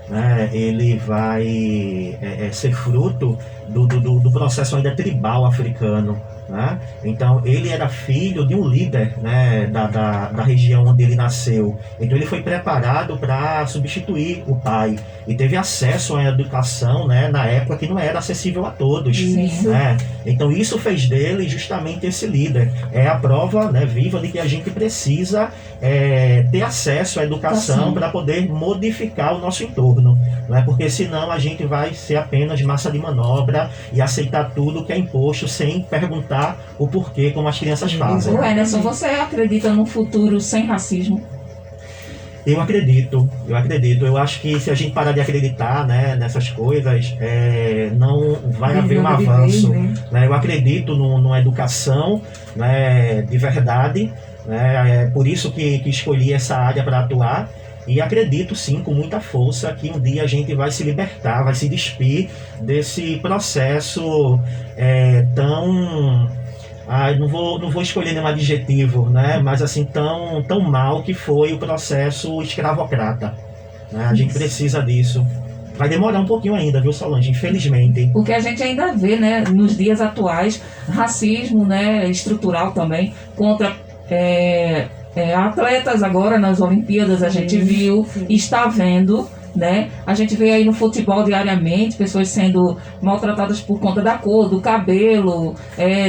né, ele vai ser fruto do processo ainda tribal africano, né? Então ele era filho de um líder, né, da região onde ele nasceu. Então ele foi preparado para substituir o pai e teve acesso à educação, né, na época que não era acessível a todos, Isso. né? Então isso fez dele justamente esse líder. É a prova, né, viva de que a gente precisa ter acesso à educação para poder modificar o nosso entorno, né? Porque senão a gente vai ser apenas massa de manobra e aceitar tudo que é imposto sem perguntar o porquê, como as crianças fazem. O Anderson, você acredita num futuro sem racismo? Eu acredito. Eu acho que se a gente parar de acreditar, né, nessas coisas, não vai haver um avanço. Né? Eu acredito numa educação, né, de verdade, né? É por isso que escolhi essa área para atuar. E acredito sim, com muita força, que um dia a gente vai se libertar, vai se despir desse processo tão... não vou escolher nenhum adjetivo, né? Mas assim, tão mal que foi o processo escravocrata. Né? A gente precisa disso. Vai demorar um pouquinho ainda, viu, Solange? Infelizmente. Porque a gente ainda vê, né, nos dias atuais, racismo, né, estrutural também, contra atletas agora nas Olimpíadas, a gente viu, está vendo, né? A gente vê aí no futebol diariamente pessoas sendo maltratadas por conta da cor, do cabelo,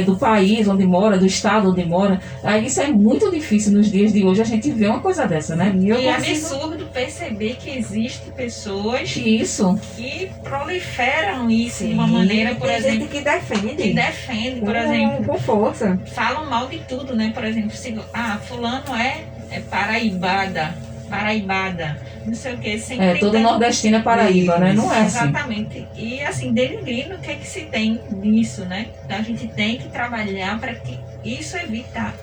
do país onde mora, do estado onde mora. Aí isso é muito difícil nos dias de hoje a gente ver uma coisa dessa, né? E é absurdo perceber que existem pessoas Isso. que proliferam isso de Sim, uma maneira, por tem exemplo, gente que defende. que defende, por exemplo, Com força. falam mal de tudo, né? Por exemplo, se, fulano é paraibada, não sei o que, sempre Todo nordestino é Paraíba, né? Não é assim. Exatamente. E assim, denigrindo o que é que se tem nisso, né? Então a gente tem que trabalhar para que isso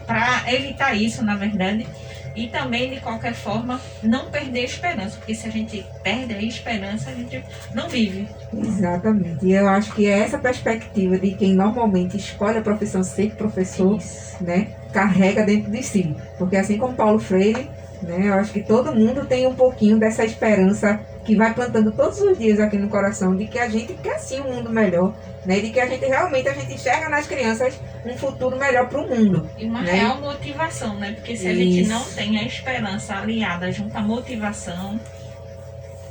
para evitar isso, na verdade. E também, de qualquer forma, não perder a esperança. Porque se a gente perde a esperança, a gente não vive. Exatamente. E eu acho que é essa perspectiva de quem normalmente escolhe a profissão ser professor, né, carrega dentro de si. Porque assim como Paulo Freire, né, eu acho que todo mundo tem um pouquinho dessa esperança que vai plantando todos os dias aqui no coração de que a gente quer sim um mundo melhor, né, de que a gente realmente enxerga nas crianças um futuro melhor para o mundo. E uma né? real motivação, né? Porque se a gente não tem a esperança aliada junto à motivação...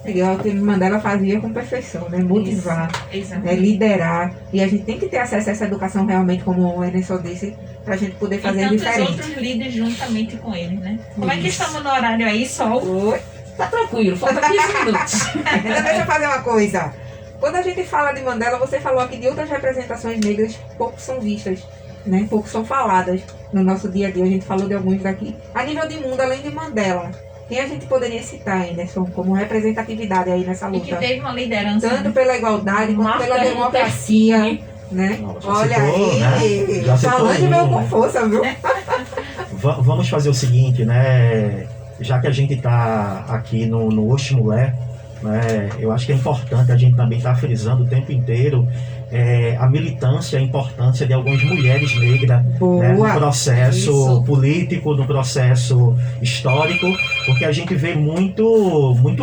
Igual que Mandela fazia com perfeição, né? Motivar, Exatamente. Liderar. E a gente tem que ter acesso a essa educação realmente, como o Emerson disse, para a gente poder fazer e tantos diferente. outros líderes juntamente com eles, né? Como é que estamos no horário aí, Sol? Oi. Tá tranquilo, falta 15 minutos. Ainda deixa eu fazer uma coisa. Quando a gente fala de Mandela, você falou aqui de outras representações negras, pouco são vistas, né? Pouco são faladas no nosso dia a dia. A gente falou de alguns daqui. A nível de mundo, além de Mandela, quem a gente poderia citar, Anderson, como representatividade aí nessa E que luta? teve uma liderança. Tanto pela igualdade quanto pela democracia, né? Nossa, Olha citou, aí, né? Já citou falando veio um, com né? força, viu? Vamos fazer o seguinte, né? Já que a gente está aqui no Oxumulé, né? Eu acho que é importante a gente também estar frisando o tempo inteiro a militância, a importância de algumas mulheres negras, né, no processo Isso. político, no processo histórico, porque a gente vê muito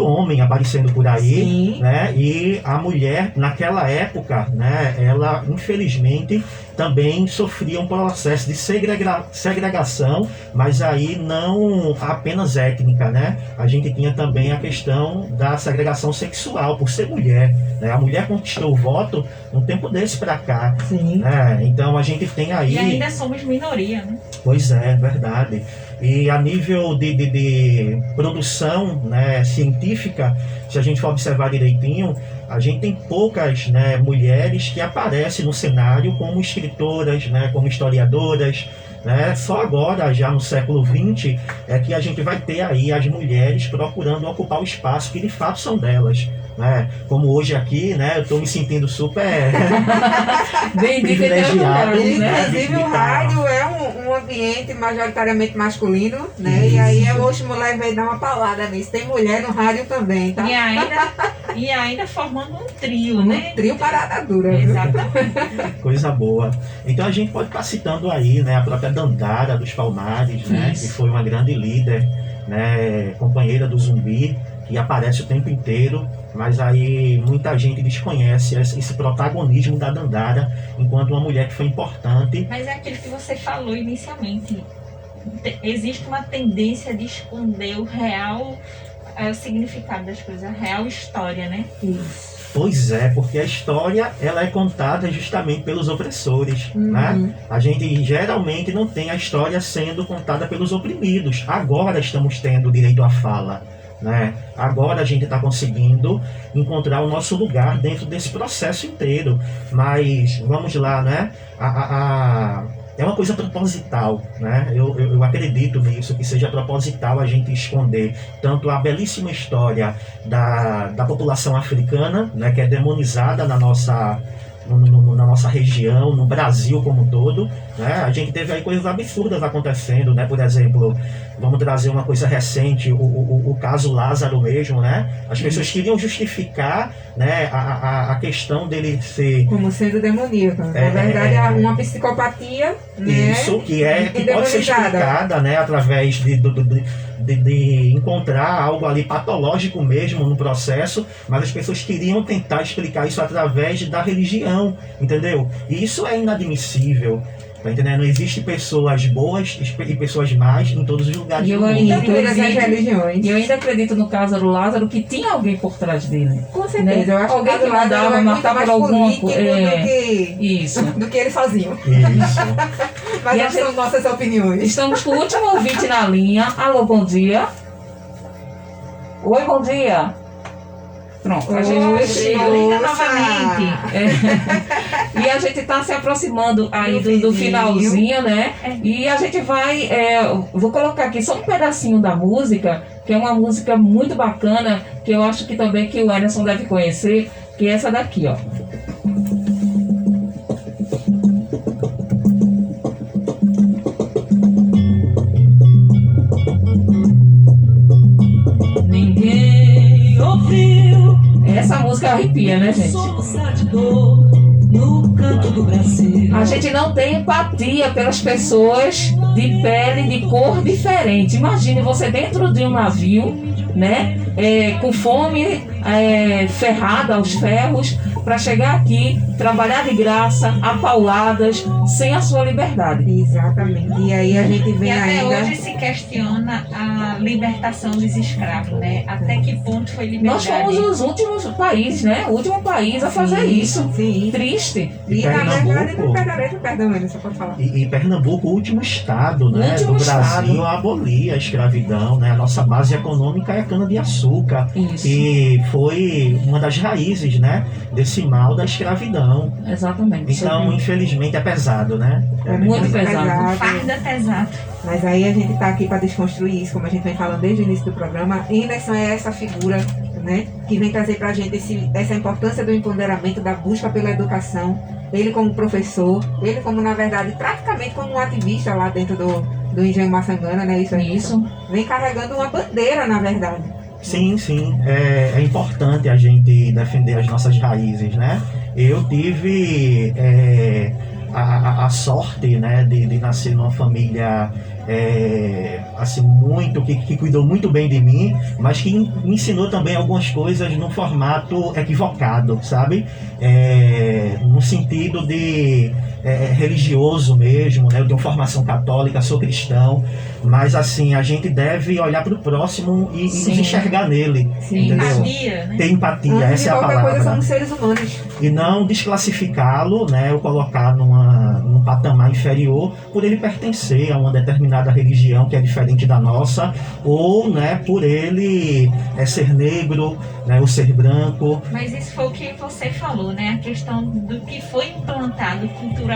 homem aparecendo por aí, Sim. né? E a mulher naquela época, né? Ela infelizmente também sofria um processo de segregação, mas aí não apenas étnica, né? A gente tinha também a questão da segregação sexual por ser mulher, né? A mulher conquistou o voto um tempo desse para cá, Sim. né? Então a gente tem aí... E ainda somos minoria, né? Pois é, verdade. E a nível de produção, né, científica, se a gente for observar direitinho, a gente tem poucas, né, mulheres que aparecem no cenário como escritoras, né, como historiadoras, né? Só agora, já no século XX, é que a gente vai ter aí as mulheres procurando ocupar o espaço que de fato são delas. Né? Como hoje aqui, né, eu estou me sentindo super Bem privilegiado, né? Inclusive o rádio é um ambiente majoritariamente masculino, né? E aí é hoje mulher veio dar uma palavra nisso. Tem mulher no rádio também, tá? E ainda formando um trio, né? Trio parada dura, viu? Exatamente. coisa boa. Então a gente pode estar citando aí, né, a própria Dandara dos Palmares, né, que foi uma grande líder, né, companheira do Zumbi, que aparece o tempo inteiro, mas aí muita gente desconhece esse protagonismo da Dandara enquanto uma mulher que foi importante. Mas é aquilo que você falou inicialmente. Existe uma tendência de esconder o real significado das coisas, a real história, né? Isso. Pois é, porque a história ela é contada justamente pelos opressores, né? A gente geralmente não tem a história sendo contada pelos oprimidos. Agora estamos tendo direito à fala, né? Agora a gente está conseguindo encontrar o nosso lugar dentro desse processo inteiro. Mas vamos lá, né? É uma coisa proposital, né? Eu acredito nisso, que seja proposital a gente esconder tanto a belíssima história da população africana, né, que é demonizada na nossa região, no Brasil como um todo, né? A gente teve aí coisas absurdas acontecendo, né? Por exemplo, vamos trazer uma coisa recente, o caso Lázaro mesmo, né? As pessoas queriam justificar, né, a questão dele ser... Como sendo demoníaco. Na verdade, é uma psicopatia, né? Isso, que pode ser explicada, né, através de encontrar algo ali patológico mesmo no processo, mas as pessoas queriam tentar explicar isso através da religião, entendeu? E isso é inadmissível. Tá entendendo? Não existe pessoas boas e pessoas más em todos os lugares E do eu mundo. ainda Em todas as acredito, religiões. e eu ainda acredito no caso do Lázaro que tinha alguém por trás dele. Com certeza. Eu acho Alguém que o que Lázaro mandava é muito matar mais por alguma político coisa. Isso. do que ele sozinho. Isso. Mas E a não são nossas opiniões. Estamos com o último ouvinte na linha. Alô, bom dia. Oi, bom dia. Pronto, a gente chegou. Linda novamente. E a gente está se aproximando aí Do do finzinho. finalzinho, né? E a gente vai. Vou colocar aqui só um pedacinho da música, que é uma música muito bacana, que eu acho que também que o Anderson deve conhecer, que é essa daqui, ó. Ninguém ouviu. Essa música arrepia, né, gente? No canto do Brasil. A gente não tem empatia pelas pessoas de pele, de cor diferente. Imagine você dentro de um navio, né? Com fome, ferrada aos ferros, para chegar aqui, trabalhar de graça, apauladas, sem a sua liberdade. Exatamente. E aí a gente E vem até ainda. hoje se questiona a libertação dos escravos, né? Até que ponto foi Nós liberdade? fomos os últimos países, né? O último país a fazer isso. Sim. Triste. E na Pernambuco. verdade, não perdarei, perdão, Ana, só pode falar. E Pernambuco, o último estado, né, Último do Brasil estado. a abolir a escravidão, né? A nossa base econômica é a cana-de-açúcar, Isso. que foi uma das raízes, né, desse mal da escravidão. Exatamente. Então, infelizmente, é pesado, né? É muito pesado. Farda pesado. Mas aí a gente está aqui para desconstruir isso, como a gente vem falando desde o início do programa. Anderson é essa figura, né, que vem trazer para a gente essa importância do empoderamento, da busca pela educação. Ele como professor, ele como, na verdade, praticamente como um ativista lá dentro do Engenho Maçangana, né? Isso aí. Isso. Vem carregando uma bandeira, na verdade. Sim, sim. É importante a gente defender as nossas raízes, né? Eu tive a sorte, né, de nascer numa família assim, que cuidou muito bem de mim, mas que me ensinou também algumas coisas num formato equivocado, sabe? No sentido de religioso mesmo, né? Eu tenho formação católica, sou cristão, mas assim, a gente deve olhar para o próximo e nos Sim. enxergar nele, Sim. entendeu? Empatia, né? Ter empatia, Antes de essa é a qualquer coisa, palavra. somos seres humanos. E não desclassificá-lo, né, ou colocar num patamar inferior por ele pertencer a uma determinada religião que é diferente da nossa, ou, né, por ele ser negro, né, ou ser branco. Mas isso foi o que você falou, né? A questão do que foi implantado culturalmente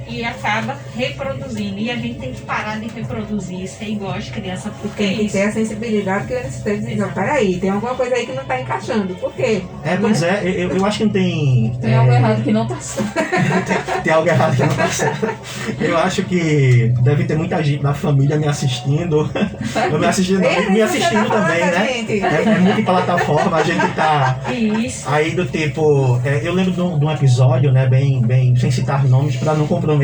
e acaba reproduzindo. E a gente tem que parar de reproduzir, ser igual às crianças, porque Tem que isso. ter a sensibilidade que o Anderson teve de dizer, não, peraí, tem alguma coisa aí que não está encaixando. Por quê? Pois eu acho que não tem... Tem algo errado que não tá certo. Tem algo errado que não tá certo. Eu acho que deve ter muita gente na família me assistindo. Eu me assistindo, não, me assistindo também, né? É multiplataforma, a gente tá Isso. aí do tipo... eu lembro de um episódio, né, bem sem citar nomes, para não comprometer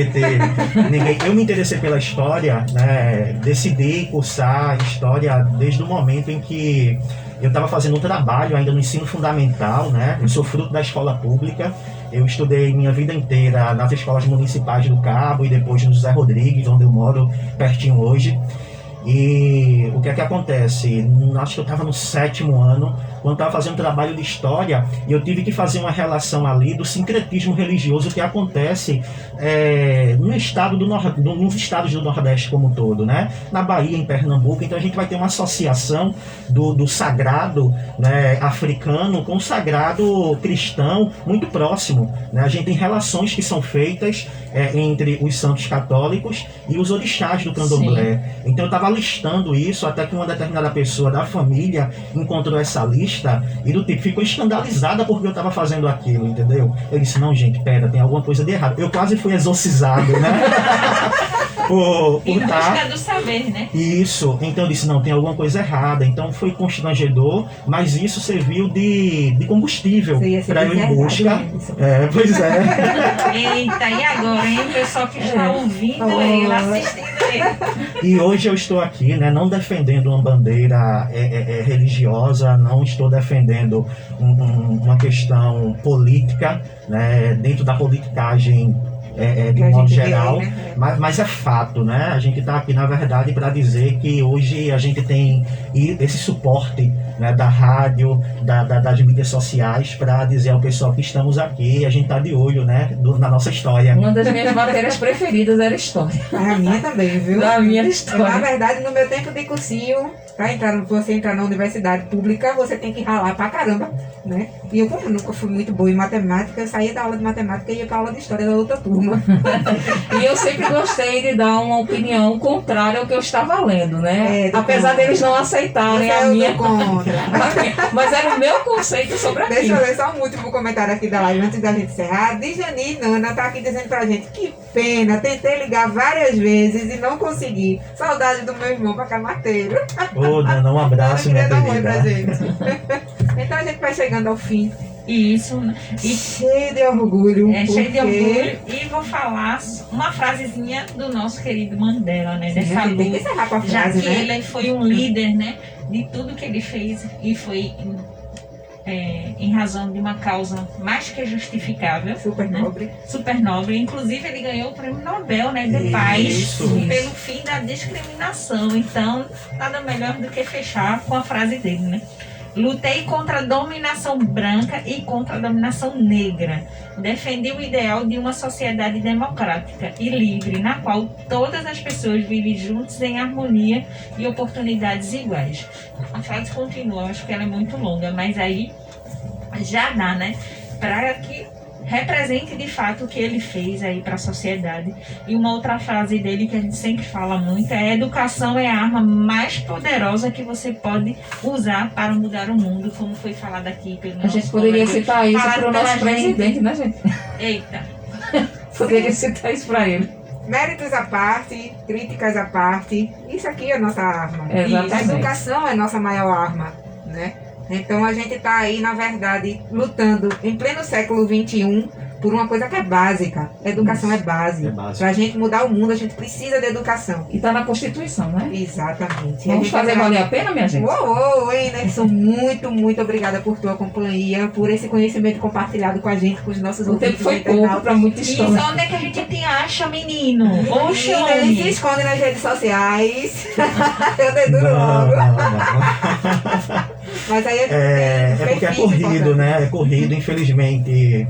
ninguém. Eu me interessei pela história, né, decidi cursar história desde o momento em que eu estava fazendo um trabalho ainda no ensino fundamental, né? Eu sou fruto da escola pública. Eu estudei minha vida inteira nas escolas municipais do Cabo e depois no José Rodrigues, onde eu moro pertinho hoje. E o que é que acontece? Acho que eu estava no 7º ano, quando estava fazendo trabalho de história, e eu tive que fazer uma relação ali do sincretismo religioso que acontece nos estados do Nordeste como um todo, né? Na Bahia, em Pernambuco. Então a gente vai ter uma associação do sagrado, né, africano com o sagrado cristão muito próximo, né? A gente tem relações que são feitas entre os santos católicos e os orixás do candomblé. Sim. Então eu estava listando isso até que uma determinada pessoa da família encontrou essa lista e do tipo ficou escandalizada porque eu estava fazendo aquilo, entendeu? Eu disse, não, gente, pera, tem alguma coisa de errado. Eu quase fui exorcizado, né? Em busca do saber, né? Isso, então eu disse, não, tem alguma coisa errada. Então foi constrangedor, mas isso serviu de combustível para eu ir em busca. Pois é. Eita, e agora, hein? O pessoal que está ouvindo ele, assistindo ele. E hoje eu estou aqui, né, não defendendo uma bandeira religiosa, não estou defendendo uma questão política, né, dentro da politicagem de Que a modo gente vê geral, aí, né? mas é fato, né? A gente está aqui, na verdade, para dizer que hoje a gente tem esse suporte, né, da rádio, das mídias sociais, para dizer ao pessoal que estamos aqui e a gente está de olho, né, na nossa história. Uma das minhas matérias preferidas era história. A minha também, viu? Da minha Na história. verdade, no meu tempo de cursinho, você entrar na universidade pública, você tem que ralar pra caramba, né? E eu, como nunca fui muito boa em matemática, eu saía da aula de matemática e ia pra aula de história da outra turma. E eu sempre gostei de dar uma opinião contrária ao que eu estava lendo, né? É, do Apesar contra. deles não aceitarem Você a é o minha. do contra. Mas era o meu conceito sobre Deixa aquilo. eu ler só um último comentário aqui da live antes da gente encerrar. Dijani Nana tá aqui dizendo pra gente: que pena, tentei ligar várias vezes e não consegui. Saudade do meu irmão Pacamateiro. Ô, Nana, um abraço, Ela minha queria dar um oi pra querida. gente. Então a gente vai chegando ao fim. Isso, né? E Cheio de orgulho. cheio de porque orgulho. E vou falar uma frasezinha do nosso querido Mandela, né? Dessa a gente tem que luta. encerrar com a Já frase, que né? ele foi um líder, né? De tudo que ele fez e foi em razão de uma causa mais que justificável. Super né? nobre. Super nobre. Inclusive, ele ganhou o prêmio Nobel, né, de Paz Isso. pelo fim da discriminação. Então, nada melhor do que fechar com a frase dele, né? Lutei contra a dominação branca e contra a dominação negra. Defendi o ideal de uma sociedade democrática e livre, na qual todas as pessoas vivem juntas em harmonia e oportunidades iguais. A frase continua, acho que ela é muito longa, mas aí já dá, né? Para que represente de fato o que ele fez aí para a sociedade. E uma outra frase dele que a gente sempre fala muito é: a educação é a arma mais poderosa que você pode usar para mudar o mundo, como foi falado aqui pelo A nosso gente poderia colega. citar isso Falado para o pela nosso presidente, né, gente? Eita, Poderia citar isso para ele. Méritos à parte, críticas à parte, isso aqui é a nossa arma. Exatamente. A educação é a nossa maior arma, né? Então a gente está aí, na verdade, lutando em pleno século XXI por uma coisa que é básica. A educação é base. É básico. Para a gente mudar o mundo, a gente precisa de educação. E está na Constituição, né? Exatamente. E a Vamos gente fazer vai- valer a pena, minha gente? Uou, Anderson, muito obrigada por tua companhia, por esse conhecimento compartilhado com a gente, com os nossos O tempo ouvintes foi pouco internautas. para muita isso história. onde é que a gente te acha, menino? Oxe, Menina, ele se homem. esconde nas redes sociais. Eu deduro Não, logo. não. Mas aí É tem porque é perfis corrido, importantes. né? É corrido, infelizmente.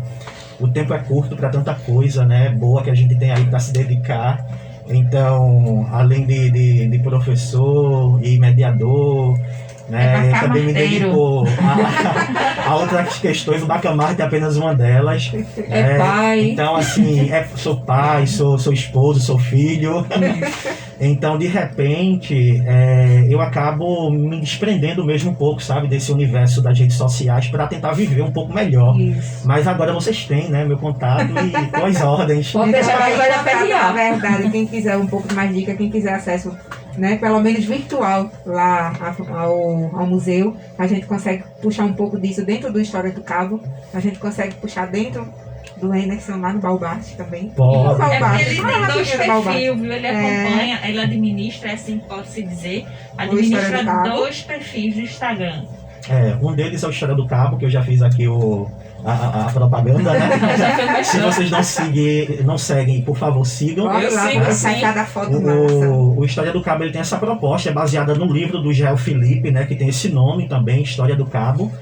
O tempo é curto para tanta coisa, né? Boa que a gente tem aí para se dedicar. Então, além de professor e mediador, né? Eu também me bacamarteiro. dedico a outras questões. O Bacamarte é apenas uma delas. É pai. Então, assim, sou pai, sou esposo, sou filho. Então, de repente, eu acabo me desprendendo mesmo um pouco, sabe, desse universo das redes sociais para tentar viver um pouco melhor. Isso. Mas agora vocês têm, né, meu contato e com as ordens. Pode deixar que Então, vai na aperrear. verdade, quem quiser um pouco mais dica, quem quiser acesso, né, pelo menos virtual lá ao museu, a gente consegue puxar um pouco disso dentro do História do Cabo, a gente consegue puxar dentro do Anderson lá no Balbarte também. Pode. Fala, É porque ele fala tem dois rapidinho do Balbarte. perfis, viu? Ele acompanha, ele administra, assim pode-se dizer, História do administra Cabo. 2 perfis do Instagram. Um deles é o História do Cabo, que eu já fiz aqui a propaganda, né? Se vocês não seguem, por favor, sigam. Olha Eu lá, sigo, vai sim. sair cada foto massa. O História do Cabo ele tem essa proposta, é baseada no livro do Jael Felipe, né, que tem esse nome também, História do Cabo.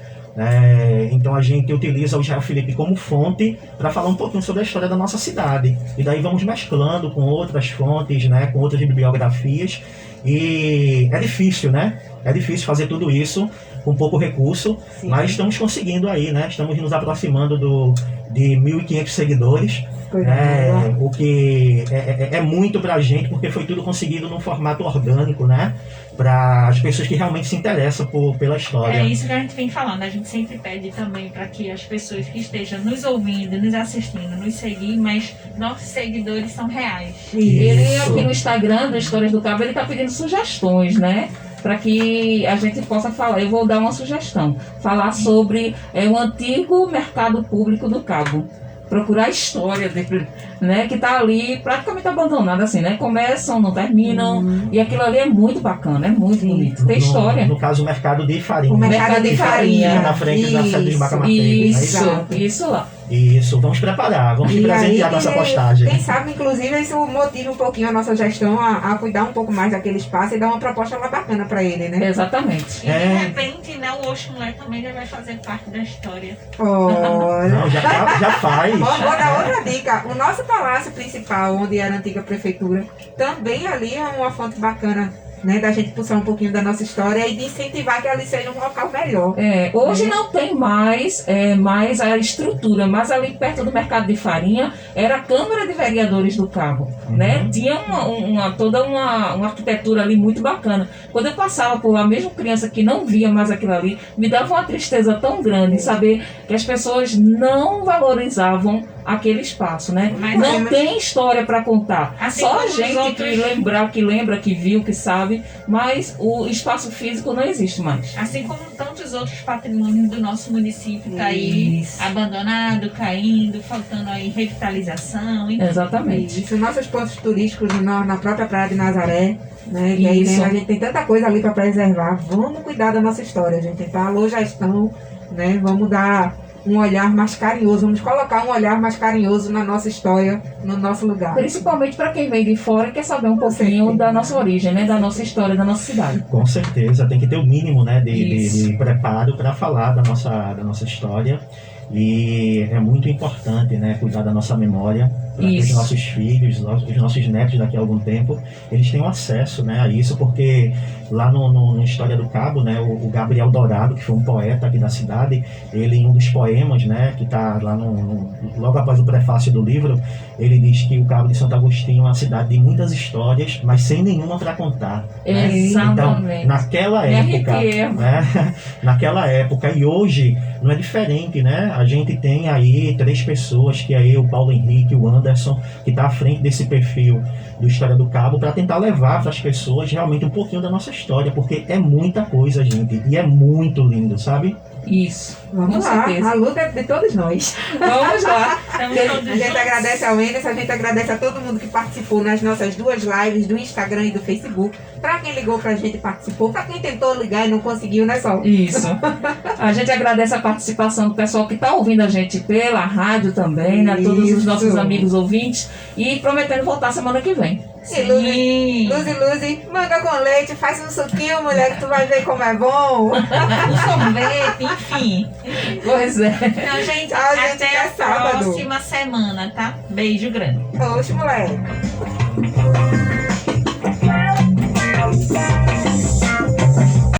Então a gente utiliza o Jael Felipe como fonte para falar um pouquinho sobre a história da nossa cidade. E daí vamos mesclando com outras fontes, né, com outras bibliografias. E é difícil, né? É difícil fazer tudo isso com pouco recurso, Sim. mas estamos conseguindo aí, né? Estamos nos aproximando de 1.500 seguidores. Coisa boa. O que é muito pra gente, porque foi tudo conseguido num formato orgânico, né? Para as pessoas que realmente se interessam pela história. É isso que a gente vem falando. A gente sempre pede também para que as pessoas que estejam nos ouvindo, nos assistindo, nos seguir, mas nossos seguidores são reais. Ele Isso. aqui no Instagram do Histórias do Cabo, ele tá pedindo sugestões, né? Para que a gente possa falar. Eu vou dar uma sugestão. Falar sobre o antigo mercado público do Cabo. Procurar a história dele, né? Que tá ali praticamente abandonado, assim, né? Começam, não terminam. E aquilo ali é muito bacana, é muito bonito. Tem história. No caso, o mercado de farinha. O mercado de farinha. Na frente da sede de Isso. Bacamarte. Isso, Exato. isso lá. Isso, vamos preparar, vamos E presentear aí, nossa postagem. quem sabe, inclusive, isso motiva um pouquinho a nossa gestão a cuidar um pouco mais daquele espaço e dar uma proposta lá bacana pra ele, né? Exatamente. E É. de repente, né, o Oxo Mulher também já vai fazer parte da história. Olha. Não, já faz. Ó, vou dar outra dica. O nosso palácio principal, onde era a antiga prefeitura, também ali é uma fonte bacana, né? Da gente puxar um pouquinho da nossa história e de incentivar que ali seja um local melhor. Hoje não tem mais a estrutura, mas ali perto do mercado de farinha era a Câmara de Vereadores do Cabo, né? Tinha toda uma arquitetura ali muito bacana. Quando eu passava por lá, mesmo criança que não via mais aquilo ali, me dava uma tristeza tão grande saber que as pessoas não valorizavam aquele espaço, né? Mas não mas- tem história para contar. Assim Só como a os gente outros- que lembra, que viu, que sabe, mas o espaço físico não existe mais. Assim como tantos outros patrimônios do nosso município tá aí Isso. abandonado, caindo, faltando aí revitalização, enfim. Exatamente. Isso, nossos pontos turísticos na própria Praia de Nazaré, né? E aí Isso. a gente tem tanta coisa ali para preservar. Vamos cuidar da nossa história, gente. Então, alô, gestão, né? Vamos dar um olhar mais carinhoso, vamos colocar um olhar mais carinhoso na nossa história, no nosso lugar. Principalmente para quem vem de fora e quer saber um pouquinho da nossa origem, né? Da nossa história, da nossa cidade. Com certeza, tem que ter o mínimo, né, Isso. de preparo para falar da nossa história. E é muito importante, né, cuidar da nossa memória, para que os Isso. nossos filhos, os nossos netos daqui a algum tempo, eles tenham acesso, né, a isso, porque lá no História do Cabo, né, o Gabriel Dourado, que foi um poeta aqui da cidade, ele em um dos poemas, né, que está lá logo após o prefácio do livro, ele diz que o Cabo de Santo Agostinho é uma cidade de muitas histórias, mas sem nenhuma para contar. Né? Exatamente. Então, naquela Me época, arrepiei. né, naquela época e hoje não é diferente, né? A gente tem aí 3 pessoas, que é eu, o Paulo Henrique, o Anderson, que está à frente desse perfil do História do Cabo, para tentar levar para as pessoas realmente um pouquinho da nossa história, porque é muita coisa, gente, e é muito lindo, sabe? Isso. Vamos Com lá, certeza. a luta é de todos nós. Vamos lá. Estamos A todos gente juntos. agradece ao Enes, a gente agradece a todo mundo que participou nas nossas 2 lives do Instagram e do Facebook. Pra quem ligou pra gente e participou, pra quem tentou ligar e não conseguiu, né, Sol? Isso. A gente agradece a participação do pessoal que está ouvindo a gente pela rádio também, né? Todos os Isso. nossos amigos ouvintes. E prometendo voltar semana que vem. E Luzi, manga com leite, faz um suquinho, mulher, que tu vai ver como é bom. Um sorvete, enfim. Pois é. Então, gente, Tchau, gente, até até a sábado. próxima semana, tá? Beijo grande. Oxe, moleque.